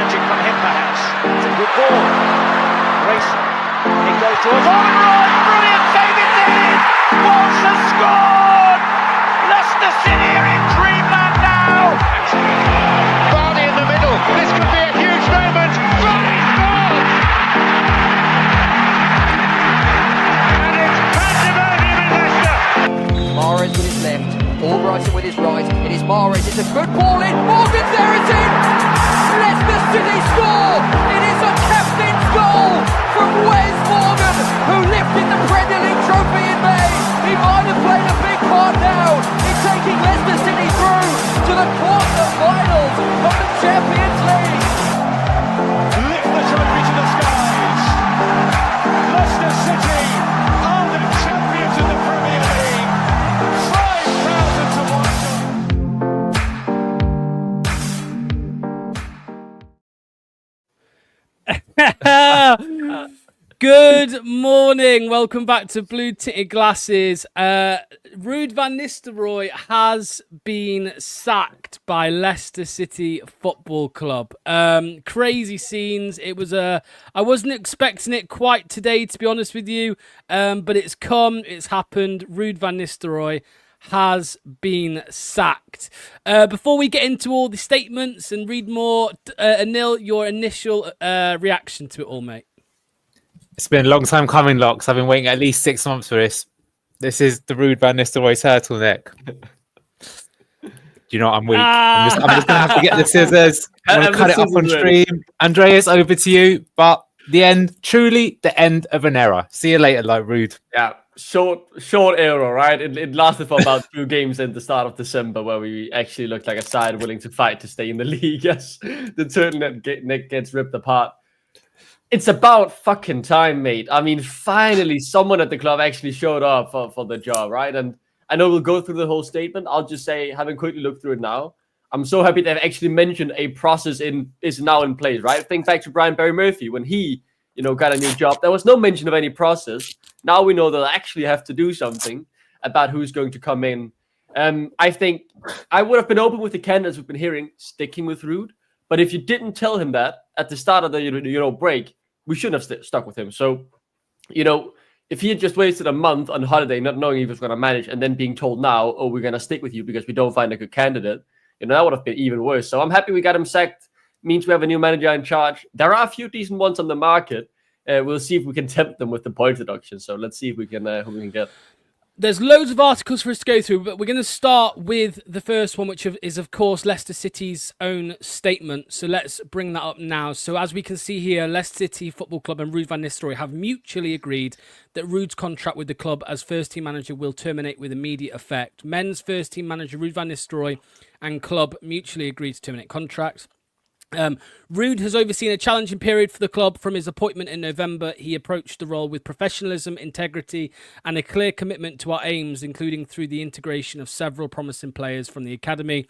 magic from him perhaps. It's a good ball. Racing. It goes towards Ruud. Brilliant save, it's in! Walsh has scored! Leicester City are in dreamland now! Vardy in the middle. This could be a huge moment. Vardy scores! And it's pandemonium in Leicester. Mahrez with his left, Albrighton with his right. It is Mahrez, it's a good ball in. Morgan's there, it's in! Leicester City score! It is a captain's goal from Wes Morgan, who lifted the Premier League trophy in May. He might have played a big part now in taking Leicester City through to the quarter-finals of the Champions League. Lift the trophy to the skies. Leicester City are the champions of the Premier League. 5,000 to 1. Good morning. Welcome back to Blue Tinted Glasses. Ruud van Nistelrooy has been sacked by Leicester City Football Club. Crazy scenes. It was I wasn't expecting it quite today, to be honest with you. But it's come. It's happened. Ruud van Nistelrooy has been sacked. Before we get into all the statements and read more, Anil, your initial reaction to it all, mate. It's been a long time coming, Locks. I've been waiting at least 6 months for this. This is the Ruud van Nistelrooy turtleneck. Do you know what? I'm weak. I'm just going to have to get the scissors. I'm going to cut it off on stream. Andreas, over to you. But the end, truly the end of an era. See you later, like Ruud. Yeah, short era, right? It lasted for about 2 games at the start of December, where we actually looked like a side willing to fight to stay in the league. Yes, the turtleneck gets ripped apart. It's about fucking time, mate. I mean, finally, someone at the club actually showed up for the job, right? And I know we'll go through the whole statement. I'll just say, having quickly looked through it now, I'm so happy they've actually mentioned a process is now in place, right? Think back to Brian Barry Murphy when he, got a new job. There was no mention of any process. Now we know they'll actually have to do something about who's going to come in. I think I would have been open with the candidates we've been hearing, sticking with Ruud. But if you didn't tell him that at the start of the break, we shouldn't have stuck with him. So, if he had just wasted a month on holiday, not knowing he was going to manage, and then being told now, oh, we're going to stick with you because we don't find a good candidate, that would have been even worse. So I'm happy we got him sacked. Means we have a new manager in charge. There are a few decent ones on the market. We'll see if we can tempt them with the point deduction. So let's see if we can who we can get. There's loads of articles for us to go through, but we're going to start with the first one, which is, of course, Leicester City's own statement. So let's bring that up now. So as we can see here, Leicester City Football Club and Ruud van Nistelrooy have mutually agreed that Ruud's contract with the club as first-team manager will terminate with immediate effect. Men's first-team manager Ruud van Nistelrooy and club mutually agreed to terminate contracts. Ruud has overseen a challenging period for the club. From his appointment in November, he approached the role with professionalism, integrity, and a clear commitment to our aims, including through the integration of several promising players from the academy.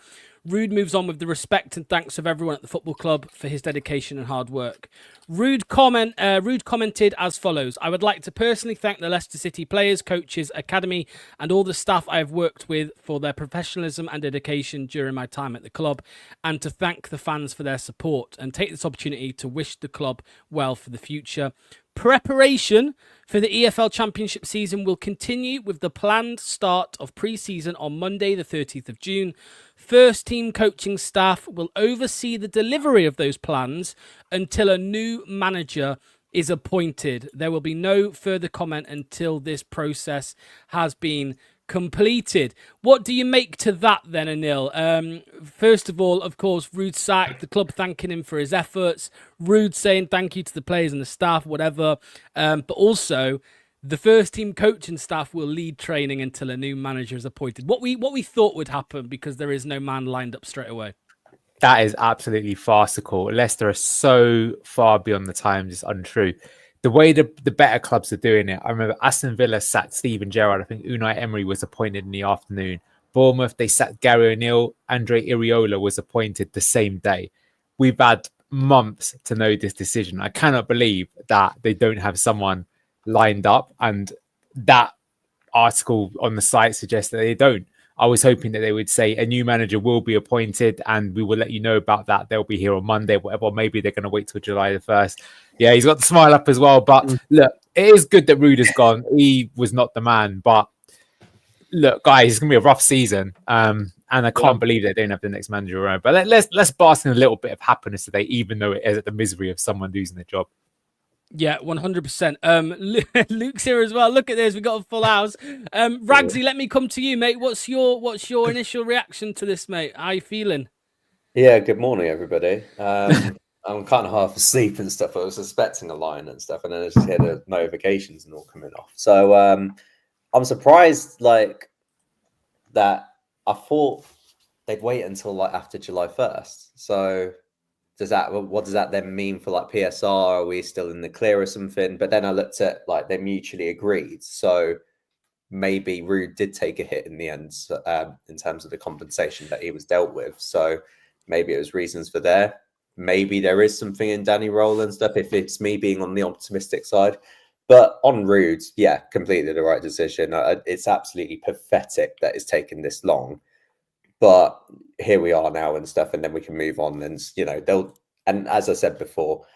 Ruud moves on with the respect and thanks of everyone at the football club for his dedication and hard work. Ruud commented as follows: I would like to personally thank the Leicester City players, coaches, academy, and all the staff I have worked with for their professionalism and dedication during my time at the club, and to thank the fans for their support, and take this opportunity to wish the club well for the future. Preparation for the EFL Championship season will continue with the planned start of pre-season on Monday, the 30th of June. First team coaching staff will oversee the delivery of those plans until a new manager is appointed. There will be no further comment until this process has been completed. What do you make to that then, Anil? First of all, of course, Ruud sacked, the club thanking him for his efforts, Ruud saying thank you to the players and the staff, whatever. But also, the first team coaching staff will lead training until a new manager is appointed. What we thought would happen, because there is no man lined up straight away. That is absolutely farcical. Leicester are so far beyond the times, it's untrue. The way the better clubs are doing it, I remember Aston Villa sacked Steven Gerrard. I think Unai Emery was appointed in the afternoon. Bournemouth, they sacked Gary O'Neill. Andre Iraola was appointed the same day. We've had months to know this decision. I cannot believe that they don't have someone lined up, and that article on the site suggests that they don't. I was hoping that they would say a new manager will be appointed and we will let you know about that. They'll be here on Monday, whatever. Or maybe they're going to wait till July the 1st. Yeah, he's got the smile up as well. But look, it is good that Ruud has gone. He was not the man. But look, guys, it's going to be a rough season. And I can't believe they don't have the next manager around. But let's bask in a little bit of happiness today, even though it is at the misery of someone losing their job. Yeah, 100%. Luke's here as well. Look at this, we got a full house. Ragsy, let me come to you, mate. What's your initial reaction to this, mate? How are you feeling? Yeah, good morning, everybody. I'm kind of half asleep and stuff. I was expecting a line and stuff, and then I just hear the notifications and all coming off. So I'm surprised, like, that I thought they'd wait until like after July 1st. So what does that then mean for like PSR? Are we still in the clear or something? But then I looked at like they mutually agreed. So maybe Ruud did take a hit in the end in terms of the compensation that he was dealt with. So maybe it was reasons for there. Maybe there is something in Danny Rowland stuff if it's me being on the optimistic side. But on Ruud, yeah, completely the right decision. It's absolutely pathetic that it's taken this long. But here we are now and stuff, and then we can move on. And, you know, and as I said before,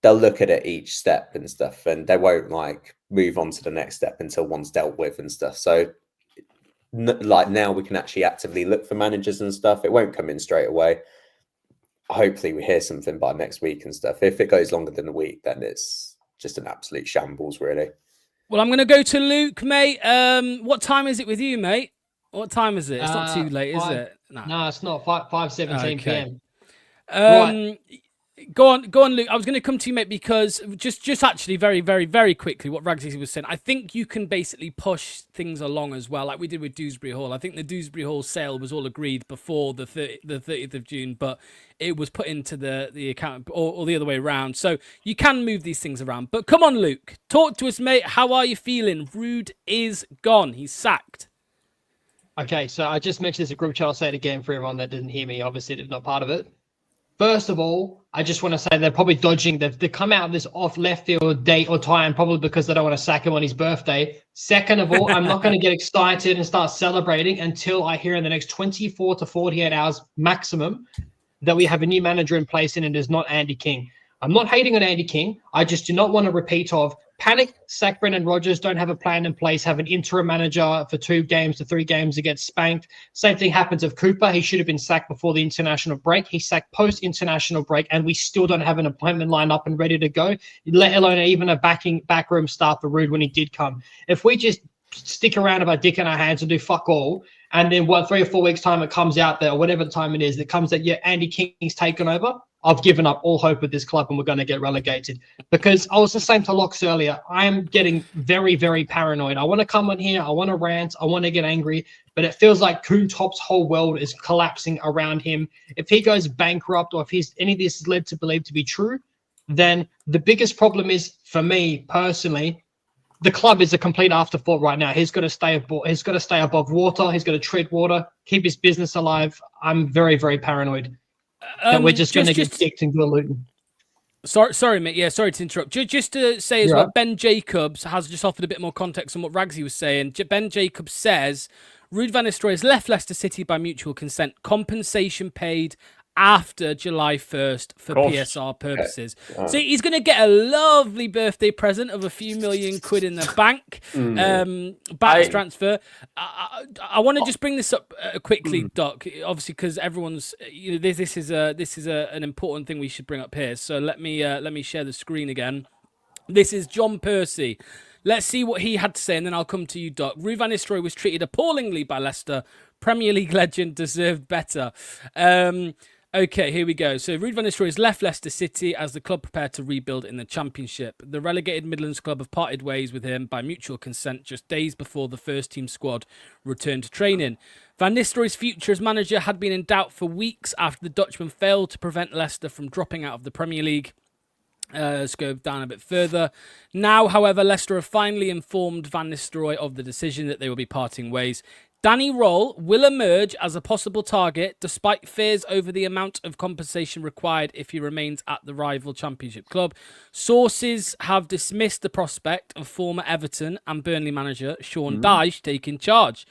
they'll look at it each step and stuff, and they won't like move on to the next step until one's dealt with and stuff. So like now we can actually actively look for managers and stuff. It won't come in straight away. Hopefully we hear something by next week and stuff. If it goes longer than a week, then it's just an absolute shambles, really. Well, I'm going to go to Luke, mate. What time is it with you, mate? What time is it? It's not too late, is it? No, it's not. 5:17 p.m. Right. Go on, Luke. I was going to come to you, mate, because just actually very, very, very quickly, what Ragsy was saying, I think you can basically push things along as well, like we did with Dewsbury Hall. I think the Dewsbury Hall sale was all agreed before the 30th of June, but it was put into the account or the other way around. So you can move these things around. But come on, Luke, talk to us, mate. How are you feeling? Ruud is gone. He's sacked. Okay, so I just mentioned this in group chat. I'll say it again for everyone that didn't hear me. Obviously, they're not part of it. First of all, I just want to say they're probably dodging. They've come out of this off left field date or time probably because they don't want to sack him on his birthday. Second of all, I'm not going to get excited and start celebrating until I hear in the next 24 to 48 hours maximum that we have a new manager in place and it is not Andy King. I'm not hating on Andy King. I just do not want a repeat of panic, sack Brendan Rodgers, don't have a plan in place, have an interim manager for 2 games to 3 games to get spanked. Same thing happens of Cooper. He should have been sacked before the international break. He's sacked post-international break, and we still don't have an appointment lined up and ready to go, let alone even a backroom staff for Ruud when he did come. If we just stick around with our dick in our hands and do fuck all, and then 3 or 4 weeks' time it comes out there, or whatever the time it is, that comes that, yeah, Andy King's taken over, I've given up all hope with this club and we're going to get relegated. Because I was the same to Locks earlier. I am getting very, very paranoid. I want to come on here. I want to rant. I want to get angry. But it feels like Kuntop's whole world is collapsing around him. If he goes bankrupt or if any of this is led to believe to be true, then the biggest problem is, for me personally, the club is a complete afterthought right now. He's got to stay above water. He's got to tread water, keep his business alive. I'm very, very paranoid. That we're just going to get dicked and go Luton. Sorry, mate. Yeah, sorry to interrupt. Just to say as well, Ben Jacobs has just offered a bit more context on what Ragsy was saying. Ben Jacobs says, Ruud van Nistelrooy has left Leicester City by mutual consent. Compensation paid after July 1st for PSR purposes. Okay. So he's going to get a lovely birthday present of a few million quid in the bank. Back transfer. I want to just bring this up quickly, Doc. Obviously, because everyone's this is an important thing we should bring up here. So let me share the screen again. This is John Percy. Let's see what he had to say, and then I'll come to you, Doc. Ruud van Nistelrooy was treated appallingly by Leicester. Premier League legend deserved better. Okay, here we go. So Ruud van Nistelrooy has left Leicester City as the club prepared to rebuild in the Championship. The relegated Midlands club have parted ways with him by mutual consent just days before the first-team squad returned to training. Van Nistelrooy's future as manager had been in doubt for weeks after the Dutchman failed to prevent Leicester from dropping out of the Premier League. Let's go down a bit further. Now, however, Leicester have finally informed Van Nistelrooy of the decision that they will be parting ways. Danny Rowell will emerge as a possible target despite fears over the amount of compensation required if he remains at the rival Championship club. Sources have dismissed the prospect of former Everton and Burnley manager Sean Dyche taking charge.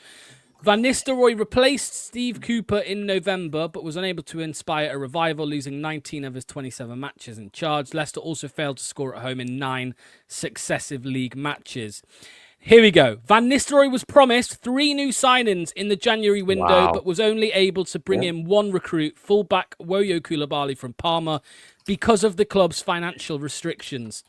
Van Nistelrooy replaced Steve Cooper in November, but was unable to inspire a revival, losing 19 of his 27 matches in charge. Leicester also failed to score at home in 9 successive league matches. Here we go. Van Nistelrooy was promised 3 new signings in the January window, but was only able to bring in 1 recruit, fullback Woyo Koulibaly from Parma, because of the club's financial restrictions.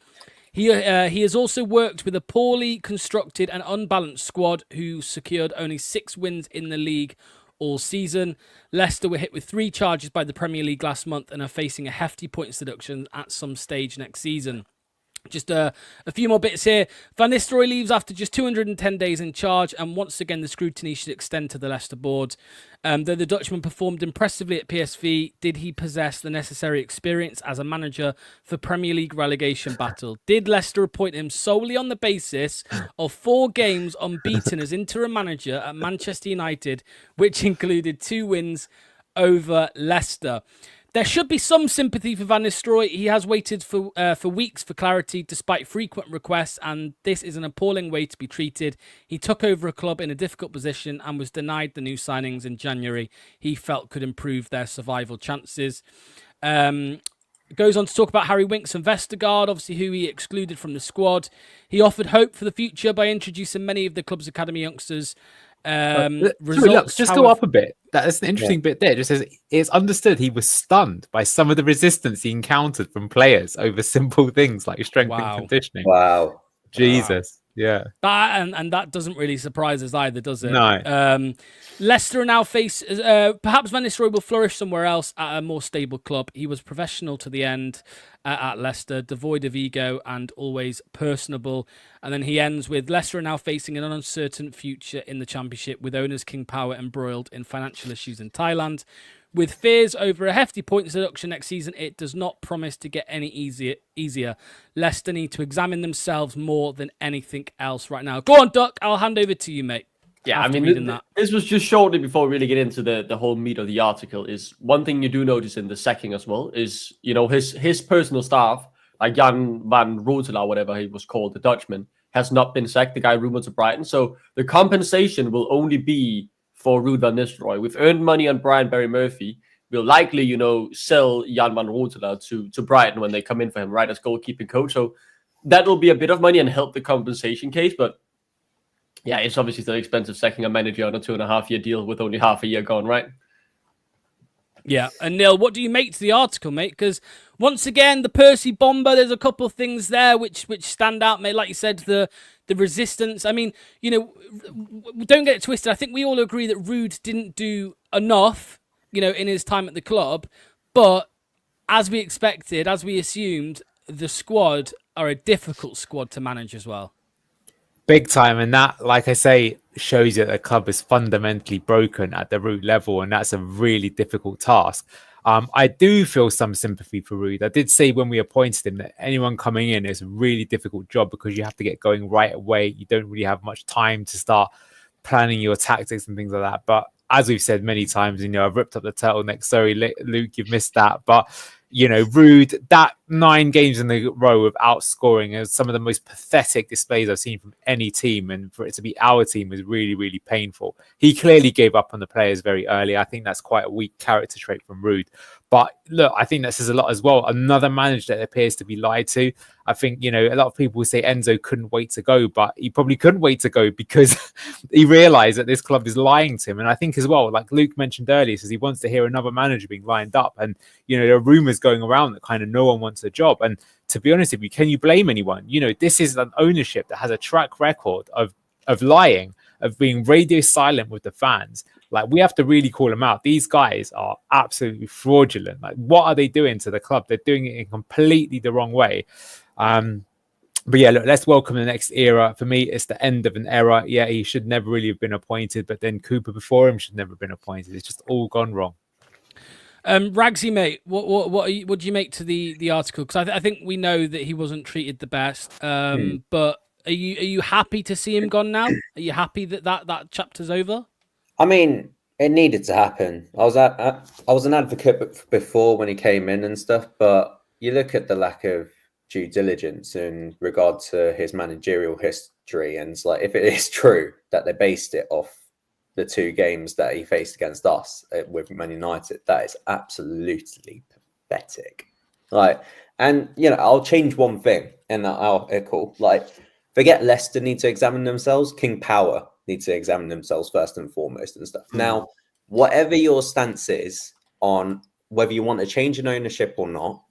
He has also worked with a poorly constructed and unbalanced squad who secured only 6 wins in the league all season. Leicester were hit with 3 charges by the Premier League last month and are facing a hefty points deduction at some stage next season. Just a few more bits here. Van Nistelrooy leaves after just 210 days in charge, and once again the scrutiny should extend to the Leicester board. Though the Dutchman performed impressively at PSV, did he possess the necessary experience as a manager for Premier League relegation battle? Did Leicester appoint him solely on the basis of 4 games unbeaten as interim manager at Manchester United, which included 2 wins over Leicester? There should be some sympathy for Van Nistelrooy. He has waited for weeks for clarity, despite frequent requests, and this is an appalling way to be treated. He took over a club in a difficult position and was denied the new signings in January he felt could improve their survival chances. Goes on to talk about Harry Winks and Vestergaard, obviously who he excluded from the squad. He offered hope for the future by introducing many of the club's academy youngsters. Results, just go up a bit. That's an interesting bit there. It just says it's understood he was stunned by some of the resistance he encountered from players over simple things like strength and conditioning. Wow. Jesus. Yeah. That and that doesn't really surprise us either, does it? No. Leicester now face perhaps Van Nistelrooy will flourish somewhere else at a more stable club. He was professional to the end at Leicester, devoid of ego and always personable. And then he ends with Leicester are now facing an uncertain future in the Championship, with owners King Power embroiled in financial issues in Thailand. With fears over a hefty points deduction next season, it does not promise to get any easier. Leicester need to examine themselves more than anything else right now. Go on, Duck. I'll hand over to you, mate. Yeah, I mean, this was just shortly before we really get into the whole meat of the article. Is one thing you do notice in the sacking as well is, you know, his personal staff, like Jan van Rootel, whatever he was called, the Dutchman, has not been sacked. The guy rumored to Brighton, so the compensation will only be for Ruud van Nistelrooy. We've earned money on Brian Barry Murphy. We'll likely, you know, sell Jan van Rootel to Brighton when they come in for him, right, as goalkeeping coach. So that will be a bit of money and help the compensation case, but yeah, it's obviously still expensive sacking a manager on a 2.5-year deal with only half a year gone, right? Yeah, and Neil, what do you make to the article, mate? Because once again, the Percy bomber, there's a couple of things there which stand out, mate. Like you said, the resistance. I mean, you know, don't get it twisted. I think we all agree that Ruud didn't do enough, you know, in his time at the club. But as we expected, as we assumed, the squad are a difficult squad to manage as well. Big time, and that, like I say, shows you that the club is fundamentally broken at the root level, and that's a really difficult task. I do feel some sympathy for Ruud. I did say when we appointed him that anyone coming in is a really difficult job because you have to get going right away. You don't really have much time to start planning your tactics and things like that. But as we've said many times, you know, I've ripped up the turtleneck. Sorry, Luke, you've missed that. But you know, Ruud, that 9 games in a row of outscoring is some of the most pathetic displays I've seen from any team. And for it to be our team is really, really painful. He clearly gave up on the players very early. I think that's quite a weak character trait from Ruud. But look, I think that says a lot as well. Another manager that appears to be lied to. I think, you know, a lot of people say Enzo couldn't wait to go, but he probably couldn't wait to go because he realized that this club is lying to him. And I think as well, like Luke mentioned earlier, says he wants to hear another manager being lined up. And, you know, there are rumors going around that kind of no one wants a job. And to be honest with you, can you blame anyone? You know, this is an ownership that has a track record of lying, of being radio silent with the fans. Like, we have to really call them out. These guys are absolutely fraudulent. Like, what are they doing to the club? They're doing it in completely the wrong way. But yeah, look, let's welcome the next era. For me, it's the end of an era. Yeah, he should never really have been appointed, but then Cooper before him should never have been appointed. It's just all gone wrong. Ragsy, mate, what do you make to the article? Because I think we know that he wasn't treated the best. But are you happy to see him gone now? Are you happy that chapter's over? I mean, it needed to happen. I was an advocate before when he came in and stuff, but you look at the lack of due diligence in regard to his managerial history, and it's like, if it is true that they based it off the 2 games that he faced against us with Man United. That is absolutely pathetic. Like, and I'll change one thing, and I'll cool. Like, forget Leicester need to examine themselves. King Power need to examine themselves first and foremost and stuff. Now, whatever your stance is on whether you want to change in ownership or not,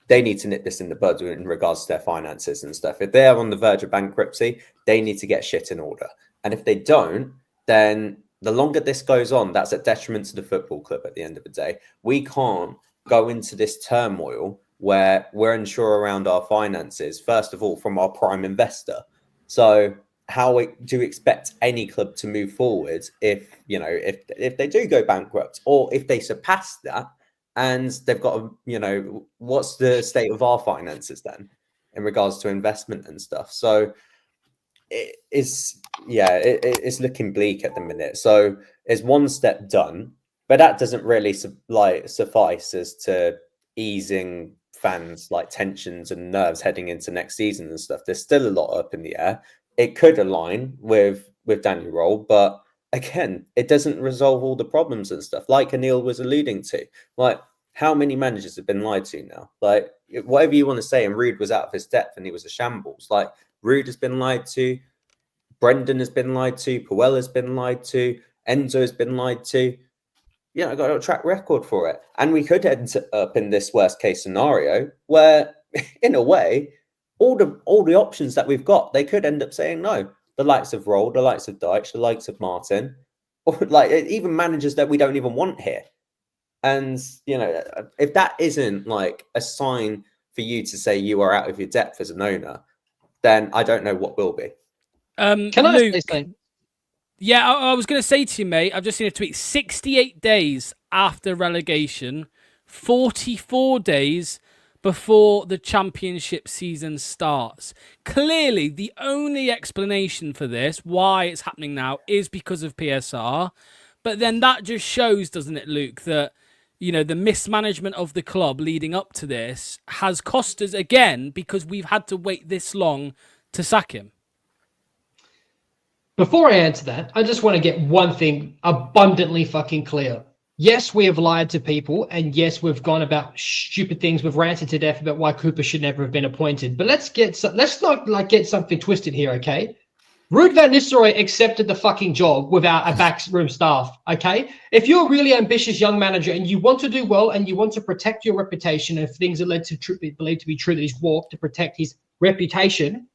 they need to nip this in the bud in regards to their finances and stuff. If they're on the verge of bankruptcy, they need to get shit in order. And if they don't, then the longer this goes on, that's a detriment to the football club at the end of the day. We can't go into this turmoil where we're unsure around our finances, first of all, from our prime investor. So how do you expect any club to move forward if they do go bankrupt, or if they surpass that? And they've got what's the state of our finances then in regards to investment and stuff? So it's looking bleak at the minute. So it's one step done, but that doesn't really suffice as to easing fans like tensions and nerves heading into next season and stuff. There's still a lot up in the air. It could align with Daniel Roll, but again, it doesn't resolve all the problems and stuff, like Anil was alluding to. Like, how many managers have been lied to now? Like, whatever you want to say, and Ruud was out of his depth and he was a shambles. Like, Ruud has been lied to, Brendan has been lied to, Puel has been lied to, Enzo has been lied to. I got a track record for it. And we could end up in this worst case scenario where, in a way, all the options that we've got, they could end up saying no. The likes of Roll, the likes of Deitch, the likes of Martin, or like even managers that we don't even want here. And, if that isn't like a sign for you to say you are out of your depth as an owner, then I don't know what will be. Can I Luke, say something? Yeah, I was going to say to you, mate, I've just seen a tweet. 68 days after relegation, 44 days before the championship season starts. Clearly, the only explanation for this, why it's happening now, is because of PSR. But then that just shows, doesn't it, Luke, that the mismanagement of the club leading up to this has cost us again because we've had to wait this long to sack him. Before I answer that, I just want to get one thing abundantly fucking clear. Yes, we have lied to people, and yes, we've gone about stupid things. We've ranted to death about why Cooper should never have been appointed. But let's not get something twisted here, okay? Ruud van Nistelrooy accepted the fucking job without a backroom staff, okay? If you're a really ambitious young manager and you want to do well and you want to protect your reputation, and if things are led to believed to be true that he's walked to protect his reputation,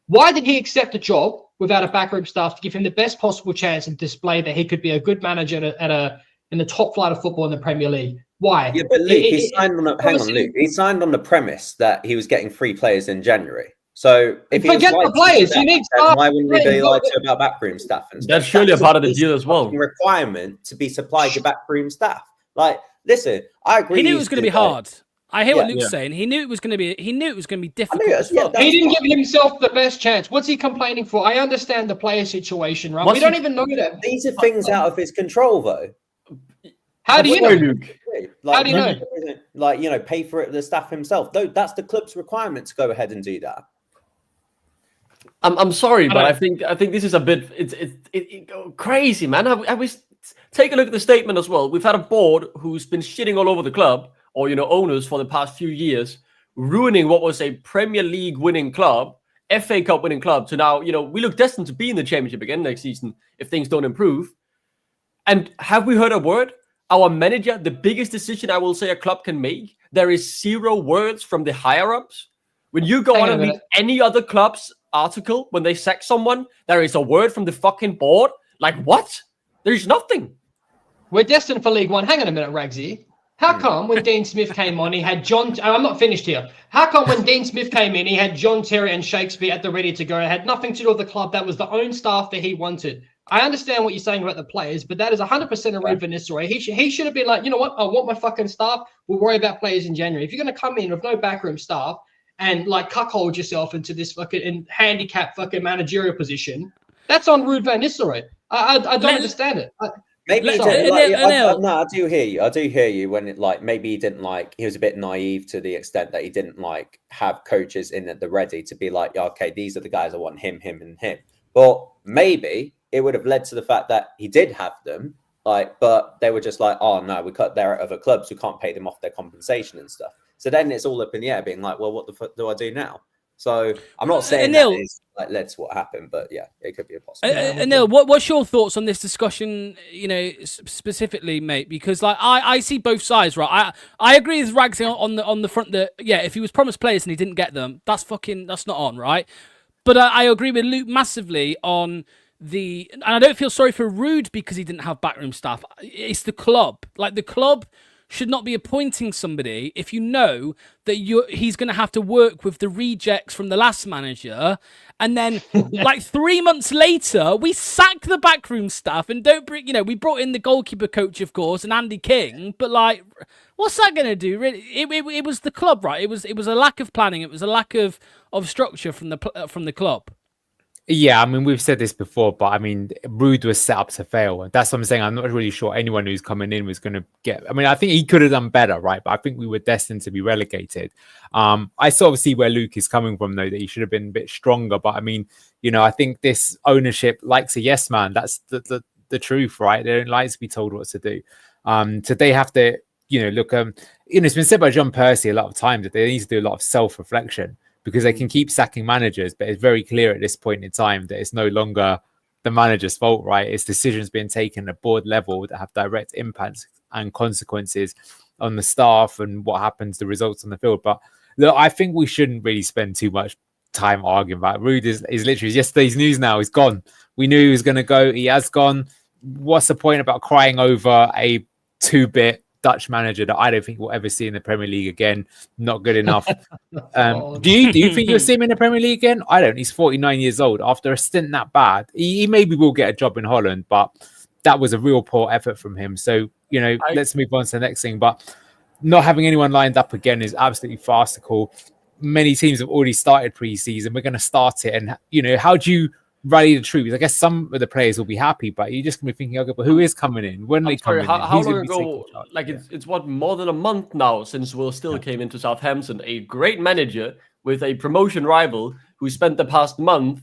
why did he accept a job without a backroom staff to give him the best possible chance and display that he could be a good manager in the top flight of football in the Premier League? Why? Yeah, but Luke, he signed on the premise that he was getting 3 players in January. So if forget the players, you need staff. Why wouldn't we be lied to about backroom staff and stuff? That's surely a part of the deal as well. Requirement to be supplied to backroom staff. Like, listen, I agree. He knew it was going to be hard. I hear what Luke's saying. He knew it was going to be. He knew it was going to be difficult. He didn't give himself the best chance. What's he complaining for? I understand the player situation, right? We don't even know that. These are things out of his control, though. How do you know, Luke? Like, how do you know? Like, pay for it the staff himself. Though that's the club's requirement to go ahead and do that. I'm sorry, but I think this is a bit it's crazy, man. I was take a look at the statement as well. We've had a board who's been shitting all over the club, or owners for the past few years, ruining what was a Premier League winning club, FA Cup winning club. So now we look destined to be in the Championship again next season if things don't improve. And have we heard a word? Our manager, the biggest decision I will say a club can make, there is 0 words from the higher ups. When you go on and read any other club's article, when they sack someone, there is a word from the fucking board. Like, what? There's nothing. We're destined for League One. Hang on a minute, Ragsy. How come when Dean Smith came on, he had John... I'm not finished here. How come when Dean Smith came in, he had John Terry and Shakespeare at the ready to go? It had nothing to do with the club. That was the own staff that he wanted. I understand what you're saying about the players, but that is 100% a Ruud van Nistelrooy. He should have been like, you know what? I want my fucking staff. We'll worry about players in January. If you're going to come in with no backroom staff and like cuckold yourself into this fucking handicap fucking managerial position, that's on Ruud van Nistelrooy. I don't understand it. Maybe he didn't, no, I do hear you. I do hear you when maybe he didn't he was a bit naive to the extent that he didn't have coaches in at the ready to be like, yeah, okay, these are the guys I want, him, and him. But maybe it would have led to the fact that he did have them, like, but they were just like, oh no, they're at other clubs, we can't pay them off their compensation and stuff. So then it's all up in the air, being like, well, what the fuck do I do now? So I'm not saying that is like led to what happened, but yeah, it could be a possibility. Neil, what's your thoughts on this discussion? You know, specifically, mate, because like I see both sides, right? I agree with Rags on the front that if he was promised players and he didn't get them, that's not on, right? But I agree with Luke massively on and I don't feel sorry for Ruud because he didn't have backroom staff. It's the club, like the club should not be appointing somebody if you know that he's going to have to work with the rejects from the last manager, and then like 3 months later we sack the backroom staff and don't bring. You know, we brought in the goalkeeper coach, of course, and Andy King, but like, what's that going to do? Really, it was the club, right? It was a lack of planning. It was a lack of structure from the club. Yeah, I mean, we've said this before, but I mean, Ruud was set up to fail. That's what I'm saying. I'm not really sure anyone who's coming in was going to get. I mean, I think he could have done better, right? But I think we were destined to be relegated. I sort of see where Luke is coming from, though, that he should have been a bit stronger. But I mean, you know, I think this ownership likes a yes man. That's the truth, right? They don't like to be told what to do. So they have to, you know, look. You know, it's been said by John Percy a lot of times that they need to do a lot of self-reflection, because they can keep sacking managers, but it's very clear at this point in time that it's no longer the manager's fault, right? It's decisions being taken at board level that have direct impacts and consequences on the staff and what happens, the results on the field. But look, I think we shouldn't really spend too much time arguing about it. Ruud is literally yesterday's news now. He's gone. We knew he was going to go. He has gone. What's the point about crying over a 2-bit Dutch manager that I don't think we'll ever see in the Premier League again? Not good enough. Do you think you'll see him in the Premier League again? I don't. He's 49 years old. After a stint that bad, he maybe will get a job in Holland, but that was a real poor effort from him. So, you know, let's move on to the next thing. But not having anyone lined up again is absolutely farcical. Many teams have already started pre-season. We're going to start it. And, you know, how do you rally the troops? I guess some of the players will be happy, but you're just going to be thinking, okay, but who is coming in? When they come in? How long ago? Like, it's what, more than a month now since Will Still came into Southampton, a great manager with a promotion rival who spent the past month,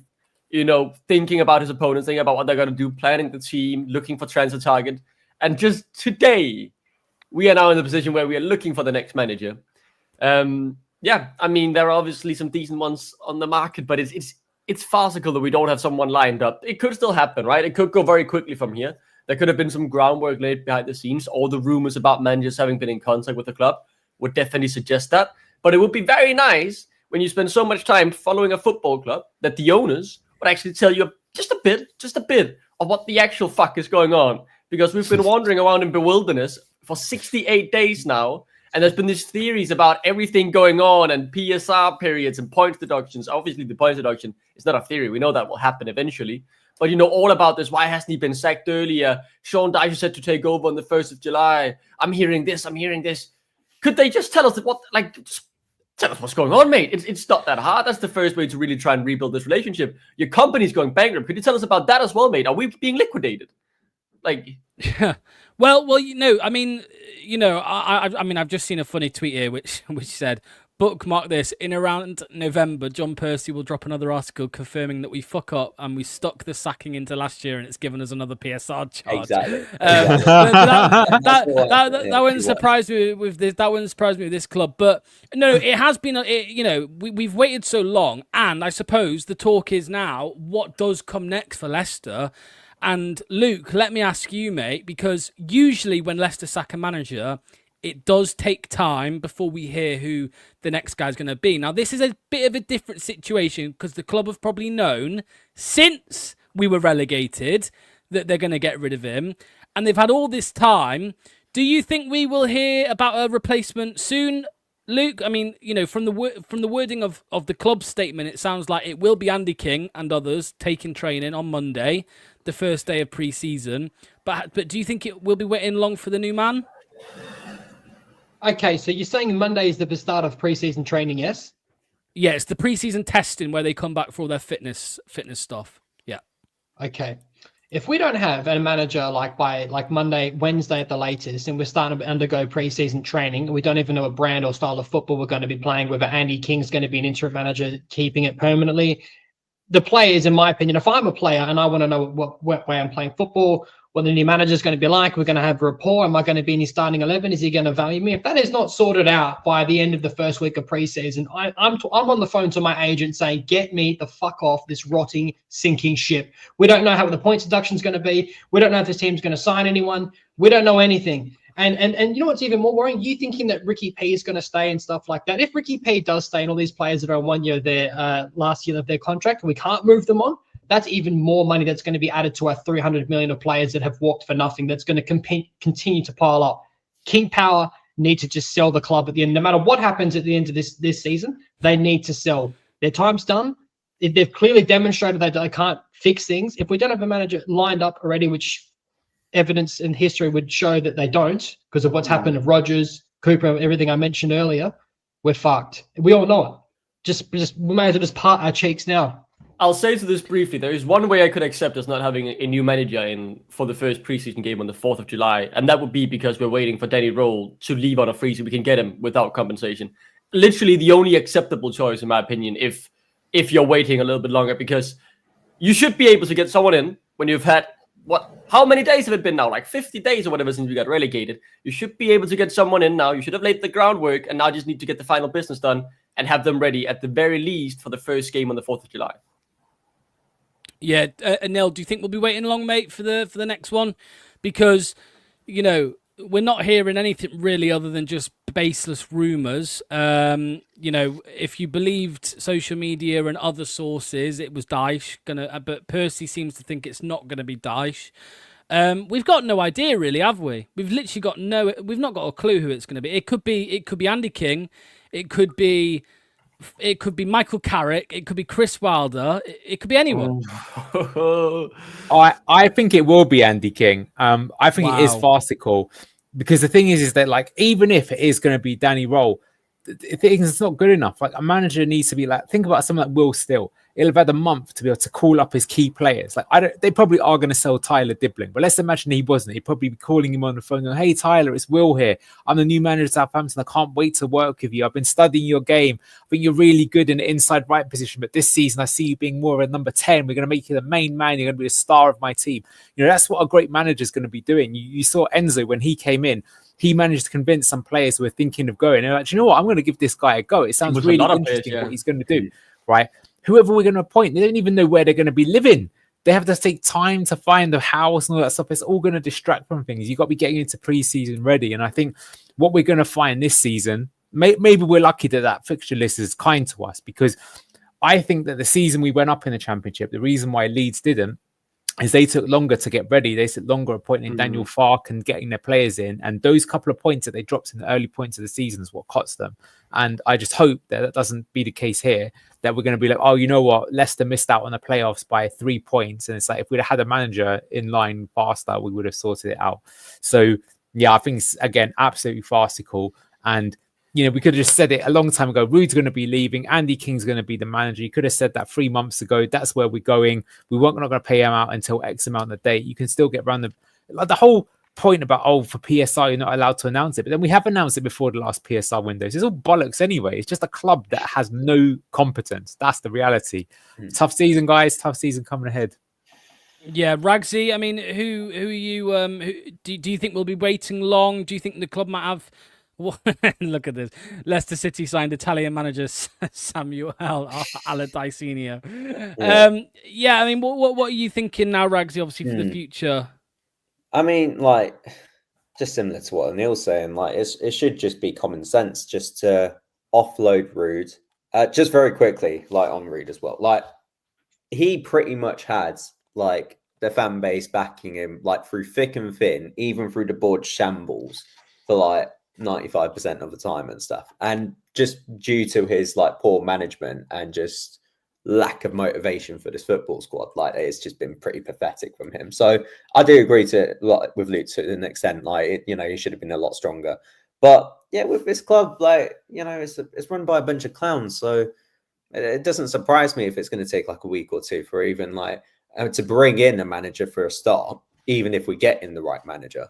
you know, thinking about his opponents, thinking about what they're going to do, planning the team, looking for transfer target. And just today, we are now in the position where we are looking for the next manager. Yeah, I mean, there are obviously some decent ones on the market, but it's farcical that we don't have someone lined up. It could still happen, right? It could go very quickly from here. There could have been some groundwork laid behind the scenes. All the rumors about managers having been in contact with the club would definitely suggest that. But it would be very nice when you spend so much time following a football club that the owners would actually tell you just a bit of what the actual fuck is going on. Because we've been wandering around in bewilderness for 68 days now. And there's been these theories about everything going on and PSR periods and point deductions. Obviously, the point deduction is not a theory. We know that will happen eventually. But, you know, all about this. Why hasn't he been sacked earlier? Sean Dyche said to take over on the 1st of July. I'm hearing this. Could they just tell us just tell us what's going on, mate? It's not that hard. That's the first way to really try and rebuild this relationship. Your company's going bankrupt. Could you tell us about that as well, mate? Are we being liquidated? Yeah. Well, you know, I mean, you know, I mean, I've just seen a funny tweet here which said, bookmark this, in around November, John Percy will drop another article confirming that we fuck up and we stuck the sacking into last year and it's given us another PSR charge. Exactly. That wouldn't surprise me with this. That wouldn't surprise me with this club. But no, it has been. You know, we've waited so long, and I suppose the talk is now what does come next for Leicester. And Luke, let me ask you, mate, because usually when Leicester sack a manager, it does take time before we hear who the next guy's going to be. Now, this is a bit of a different situation because the club have probably known since we were relegated that they're going to get rid of him. And they've had all this time. Do you think we will hear about a replacement soon, Luke? I mean, you know, from the wording of the club statement, it sounds like it will be Andy King and others taking training on Monday, the first day of pre-season. But do you think it will be waiting long for the new man? Okay, so you're saying Monday is the start of pre-season training, yes? Yeah, it's the pre-season testing where they come back for all their fitness stuff. Yeah. Okay. If we don't have a manager by Monday, Wednesday at the latest, and we're starting to undergo pre-season training, and we don't even know what brand or style of football we're going to be playing, whether Andy King's going to be an interim manager keeping it permanently, the players, in my opinion, if I'm a player and I want to know what way I'm playing football, what the new manager is going to be like, we're going to have a rapport. Am I going to be in his starting 11? Is he going to value me? If that is not sorted out by the end of the first week of preseason, I'm on the phone to my agent saying, get me the fuck off this rotting, sinking ship. We don't know how the points deduction is going to be. We don't know if this team's going to sign anyone. We don't know anything. And you know what's even more worrying? You thinking that Ricky P is going to stay and stuff like that. If Ricky P does stay and all these players that are on 1 year of their last year of their contract, we can't move them on. That's even more money that's going to be added to our 300 million of players that have walked for nothing. That's going to continue to pile up. King Power need to just sell the club at the end. No matter what happens at the end of this season, they need to sell. Their time's done. They've clearly demonstrated that they can't fix things. If we don't have a manager lined up already, which evidence and history would show that they don't, because of what's happened to Rodgers, Cooper, everything I mentioned earlier, we're fucked. We all know it. Just we may as well just part our cheeks now. I'll say to this briefly, there is one way I could accept us not having a new manager in for the first preseason game on the 4th of July, and that would be because we're waiting for Danny Roll to leave on a free so we can get him without compensation. Literally the only acceptable choice, in my opinion, if you're waiting a little bit longer, because you should be able to get someone in when you've had, how many days have it been now? Like 50 days or whatever since we got relegated. You should be able to get someone in now. You should have laid the groundwork and now just need to get the final business done and have them ready at the very least for the first game on the 4th of July. Yeah, Neil, do you think we'll be waiting long, mate, for the next one? Because, you know, we're not hearing anything really other than just baseless rumours. You know, if you believed social media and other sources, it was Daesh but Percy seems to think it's not gonna be Daesh. We've got no idea, really, have we? We've literally we've not got a clue who it's going to be. It could be Andy King, it could be Michael Carrick, it could be Chris Wilder, it could be anyone. I think it will be Andy King. I think it is farcical, because the thing is that, like, even if it is going to be Danny Roll, it's not good enough. Like, a manager needs to be like, think about someone like Will Still. He'll have had a month to be able to call up his key players. Like, they probably are going to sell Tyler Dibbling, but let's imagine he wasn't. He'd probably be calling him on the phone going, "Hey Tyler, it's Will here. I'm the new manager of Southampton. I can't wait to work with you. I've been studying your game. I think you're really good in the inside right position, but this season I see you being more of a number 10. We're going to make you the main man. You're going to be the star of my team." You know, that's what a great manager is going to be doing. You saw Enzo when he came in. He managed to convince some players who were thinking of going. They're like, "Do you know what? I'm going to give this guy a go. It sounds really interesting what he's going to do," right? Whoever we're going to appoint, they don't even know where they're going to be living. They have to take time to find the house and all that stuff. It's all going to distract from things. You've got to be getting into preseason ready. And I think what we're going to find this season, maybe we're lucky that fixture list is kind to us, because I think that the season we went up in the Championship, the reason why Leeds didn't, is they took longer to get ready. They took longer appointing Daniel Farke and getting their players in. And those couple of points that they dropped in the early points of the season is what cost them. And I just hope that doesn't be the case here, that we're going to be like, "Oh, you know what? Leicester missed out on the playoffs by 3 points." And it's like, if we'd have had a manager in line faster, we would have sorted it out. So, yeah, I think it's, again, absolutely farcical. And, you know, we could have just said it a long time ago. Ruud's going to be leaving. Andy King's going to be the manager. You could have said that 3 months ago. That's where we're going. We weren't not going to pay him out until X amount of date. You can still get around the whole point about, for PSR, you're not allowed to announce it. But then we have announced it before the last PSR windows. It's all bollocks anyway. It's just a club that has no competence. That's the reality. Tough season, guys. Tough season coming ahead. Yeah, Ragsy, I mean, who are you? Do you think we'll be waiting long? Do you think the club might have... Look at this. Leicester City signed Italian manager Samuel Allardyce. Yeah, I mean, what are you thinking now, Ragsy, obviously, for the future? I mean, like, just similar to what Neil's saying, like, it should just be common sense just to offload Ruud. Just very quickly, like, on Ruud as well. Like, he pretty much had, like, the fan base backing him, like, through thick and thin, even through the board shambles for, like, 95% of the time and stuff. And just due to his, like, poor management and just lack of motivation for this football squad, like, it's just been pretty pathetic from him. So I do agree with Luke to an extent. Like, you know, he should have been a lot stronger. But yeah, with this club, like, you know, it's run by a bunch of clowns. So it doesn't surprise me if it's going to take like a week or two for even like to bring in a manager for a start, even if we get in the right manager.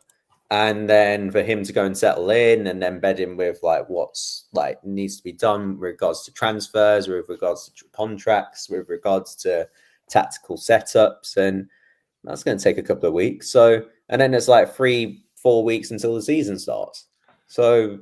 and then for him to go and settle in and then bed in with like what's like needs to be done with regards to transfers, with regards to contracts, with regards to tactical setups, and that's going to take a couple of weeks. So, and then it's like 3-4 weeks until the season starts. So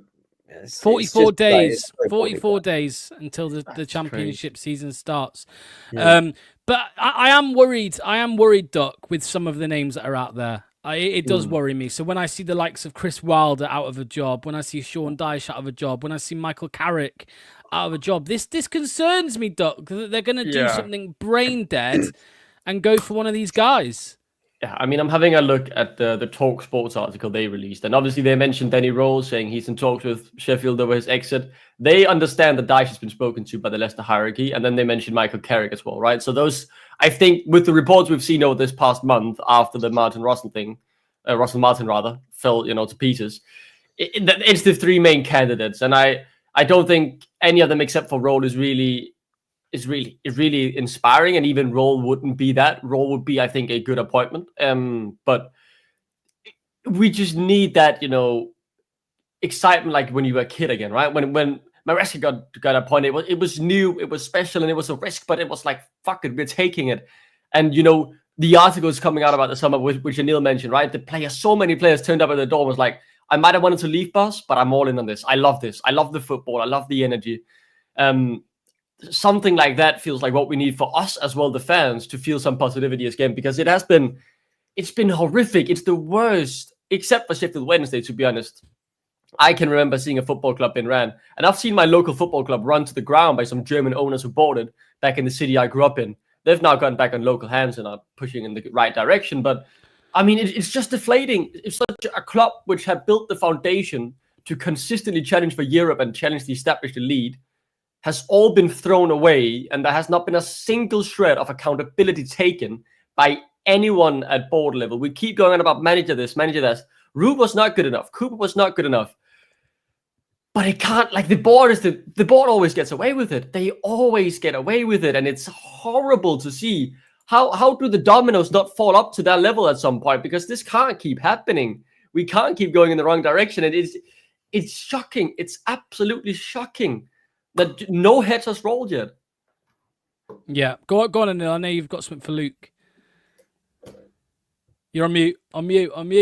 44 days, like, 44 days until the championship season starts. Yeah. But I am worried. I am worried, Duck, with some of the names that are out there. It does worry me. So when I see the likes of Chris Wilder out of a job, when I see Sean Dyche out of a job, when I see Michael Carrick out of a job, this concerns me, Duck, that they're going to do something brain dead and go for one of these guys. Yeah, I mean, I'm having a look at the Talk Sports article they released, and obviously they mentioned Danny Rose saying he's in talks with Sheffield over his exit. They understand that Dyche has been spoken to by the Leicester hierarchy, and then they mentioned Michael Carrick as well, right? So those, I think, with the reports we've seen over this past month after the Russell Martin fell, to pieces, it's the three main candidates, and I don't think any of them except for Role is really inspiring, and even Role wouldn't be that. Role would be, I think, a good appointment. But we just need that, excitement like when you were a kid again, right? When Maresca got appointed, it was new, it was special, and it was a risk, but it was like, fuck it, we're taking it. And the articles coming out about the summer, which Anil mentioned, right? So many players turned up at the door and was like, I might have wanted to leave, boss, but I'm all in on this. I love this. I love the football. I love the energy. Something like that feels like what we need for us as well, the fans, to feel some positivity again, because it's been horrific. It's the worst, except for Sheffield Wednesday, to be honest. I can remember seeing a football club being ran, and I've seen my local football club run to the ground by some German owners who bought it back in the city I grew up in. They've now gone back on local hands and are pushing in the right direction. But I mean, it's just deflating. It's such a club which had built the foundation to consistently challenge for Europe and challenge the established elite has all been thrown away, and there has not been a single shred of accountability taken by anyone at board level. We keep going on about manager this, manager that. Ruud was not good enough. Cooper was not good enough. But it can't, like, the board always gets away with it. They always get away with it, and it's horrible to see. How do the dominoes not fall up to that level at some point? Because this can't keep happening. We can't keep going in the wrong direction. And it's shocking. It's absolutely shocking that no heads has rolled yet. Yeah, go on, Anil. I know you've got something for Luke. You're on mute.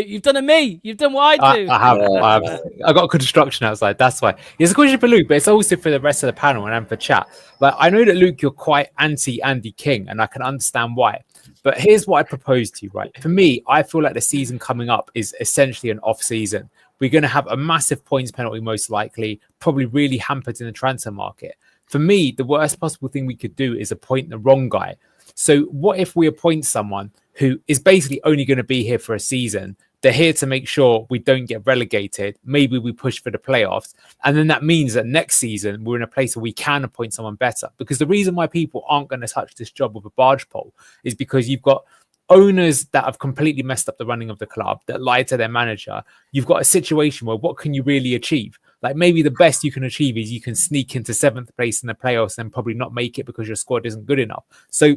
You've done me. You've done what I do. I have. I got construction outside. That's why. It's a question for Luke, but it's also for the rest of the panel and for chat. But I know that, Luke, you're quite anti Andy King, and I can understand why. But here's what I propose to you, right? For me, I feel like the season coming up is essentially an off season. We're going to have a massive points penalty, most likely, probably really hampered in the transfer market. For me, the worst possible thing we could do is appoint the wrong guy. So what if we appoint someone who is basically only going to be here for a season? They're here to make sure we don't get relegated. Maybe we push for the playoffs. And then that means that next season we're in a place where we can appoint someone better. Because the reason why people aren't going to touch this job with a barge pole is because you've got owners that have completely messed up the running of the club, that lied to their manager. You've got a situation where what can you really achieve? Like, maybe the best you can achieve is you can sneak into 7th place in the playoffs and probably not make it because your squad isn't good enough. So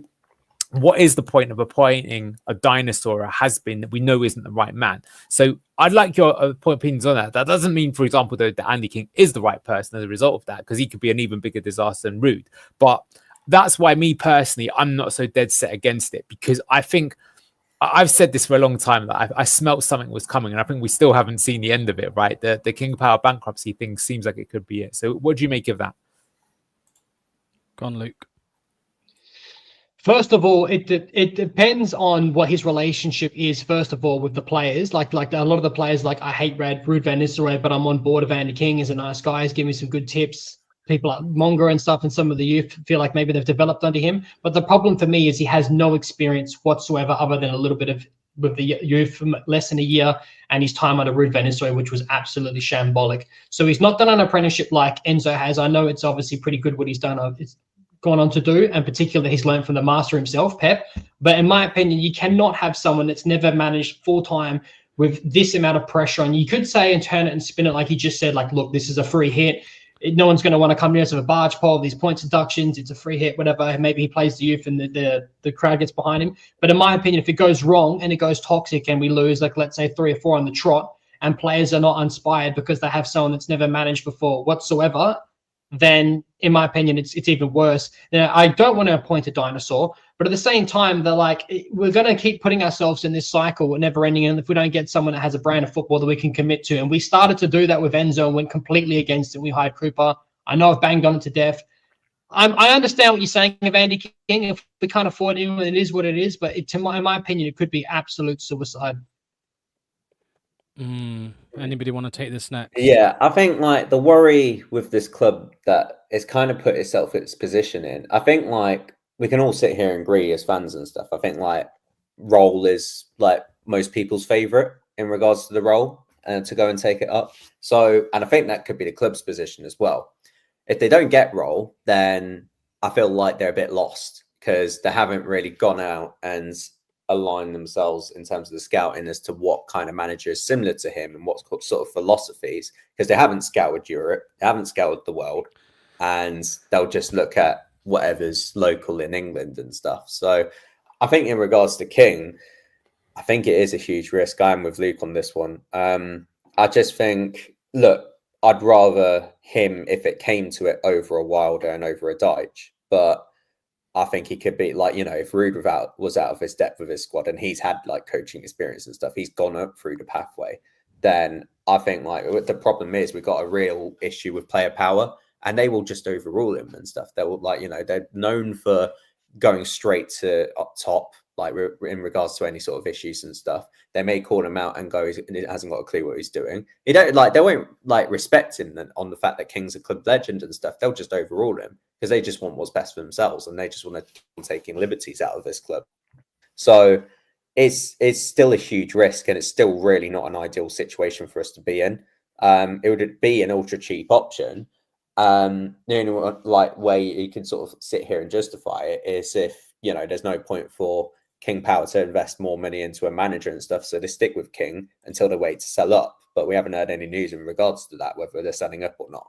what is the point of appointing a dinosaur, a has-been that we know isn't the right man? So I'd like your opinions on that. That doesn't mean, for example, though, that Andy King is the right person as a result of that, because he could be an even bigger disaster than Ruud. But that's why, me personally, I'm not so dead set against it, because I think I've said this for a long time, that I smelt something was coming, and I think we still haven't seen the end of it, right? The King Power bankruptcy thing seems like it could be it. So what do you make of that? Go on, Luke. First of all, it depends on what his relationship is, first of all, with the players. Like a lot of the players, like, I hate Ruud van Nistelrooy, but I'm on board of Andy King. He's a nice guy. He's giving me some good tips. People like Monger and stuff, and some of the youth feel like maybe they've developed under him. But the problem for me is he has no experience whatsoever, other than a little bit of with the youth from less than a year, and his time under Ruud van Nistelrooy, which was absolutely shambolic. So he's not done an apprenticeship like Enzo has. I know it's obviously pretty good what he's done. It's gone on to do, and particularly he's learned from the master himself, Pep. But in my opinion, you cannot have someone that's never managed full-time with this amount of pressure. And you could say and turn it and spin it like he just said, like, look, this is a free hit. No one's going to want to come near us with a barge pole, these points deductions. It's a free hit, whatever. Maybe he plays the youth and the crowd gets behind him. But in my opinion, if it goes wrong and it goes toxic and we lose, like, let's say 3 or 4 on the trot, and players are not inspired because they have someone that's never managed before whatsoever, then in my opinion, it's even worse. Now, I don't want to appoint a dinosaur, but at the same time, they're like, we're going to keep putting ourselves in this cycle, never ending. And if we don't get someone that has a brand of football that we can commit to, and we started to do that with Enzo and went completely against it. We hired Cooper. I know I've banged on it to death. I understand what you're saying of Andy King. If we can't afford him, it is what it is. But in my opinion, it could be absolute suicide. Anybody want to take this next? Yeah, I think like the worry with this club that it's kind of put itself its position in. I think like we can all sit here and agree as fans and stuff. I think like role is like most people's favorite in regards to the role and to go and take it up. So, and I think that could be the club's position as well. If they don't get role, then I feel like they're a bit lost because they haven't really gone out and align themselves in terms of the scouting as to what kind of manager is similar to him and what sort of philosophies, because they haven't scoured Europe, they haven't scoured the world, and they'll just look at whatever's local in England and stuff. So I think in regards to King, I think it is a huge risk. I'm with Luke on this one. I just think, look, I'd rather him, if it came to it, over a Wilder and over a Deitch, but I think he could be like, you know, if Ruud was out of his depth of his squad and he's had like coaching experience and stuff, he's gone up through the pathway, then I think like the problem is we've got a real issue with player power and they will just overrule him and stuff. They will like, you know, they're known for going straight to up top, like in regards to any sort of issues and stuff. They may call him out and go, he hasn't got a clue what he's doing. They won't like respect him on the fact that King's a club legend and stuff. They'll just overrule him because they just want what's best for themselves and they just want to keep taking liberties out of this club. So it's still a huge risk and it's still really not an ideal situation for us to be in. It would be an ultra cheap option. The only like way you can sort of sit here and justify it is if, you know, there's no point for King Power to invest more money into a manager and stuff. So they stick with King until they wait to sell up. But we haven't heard any news in regards to that, whether they're selling up or not.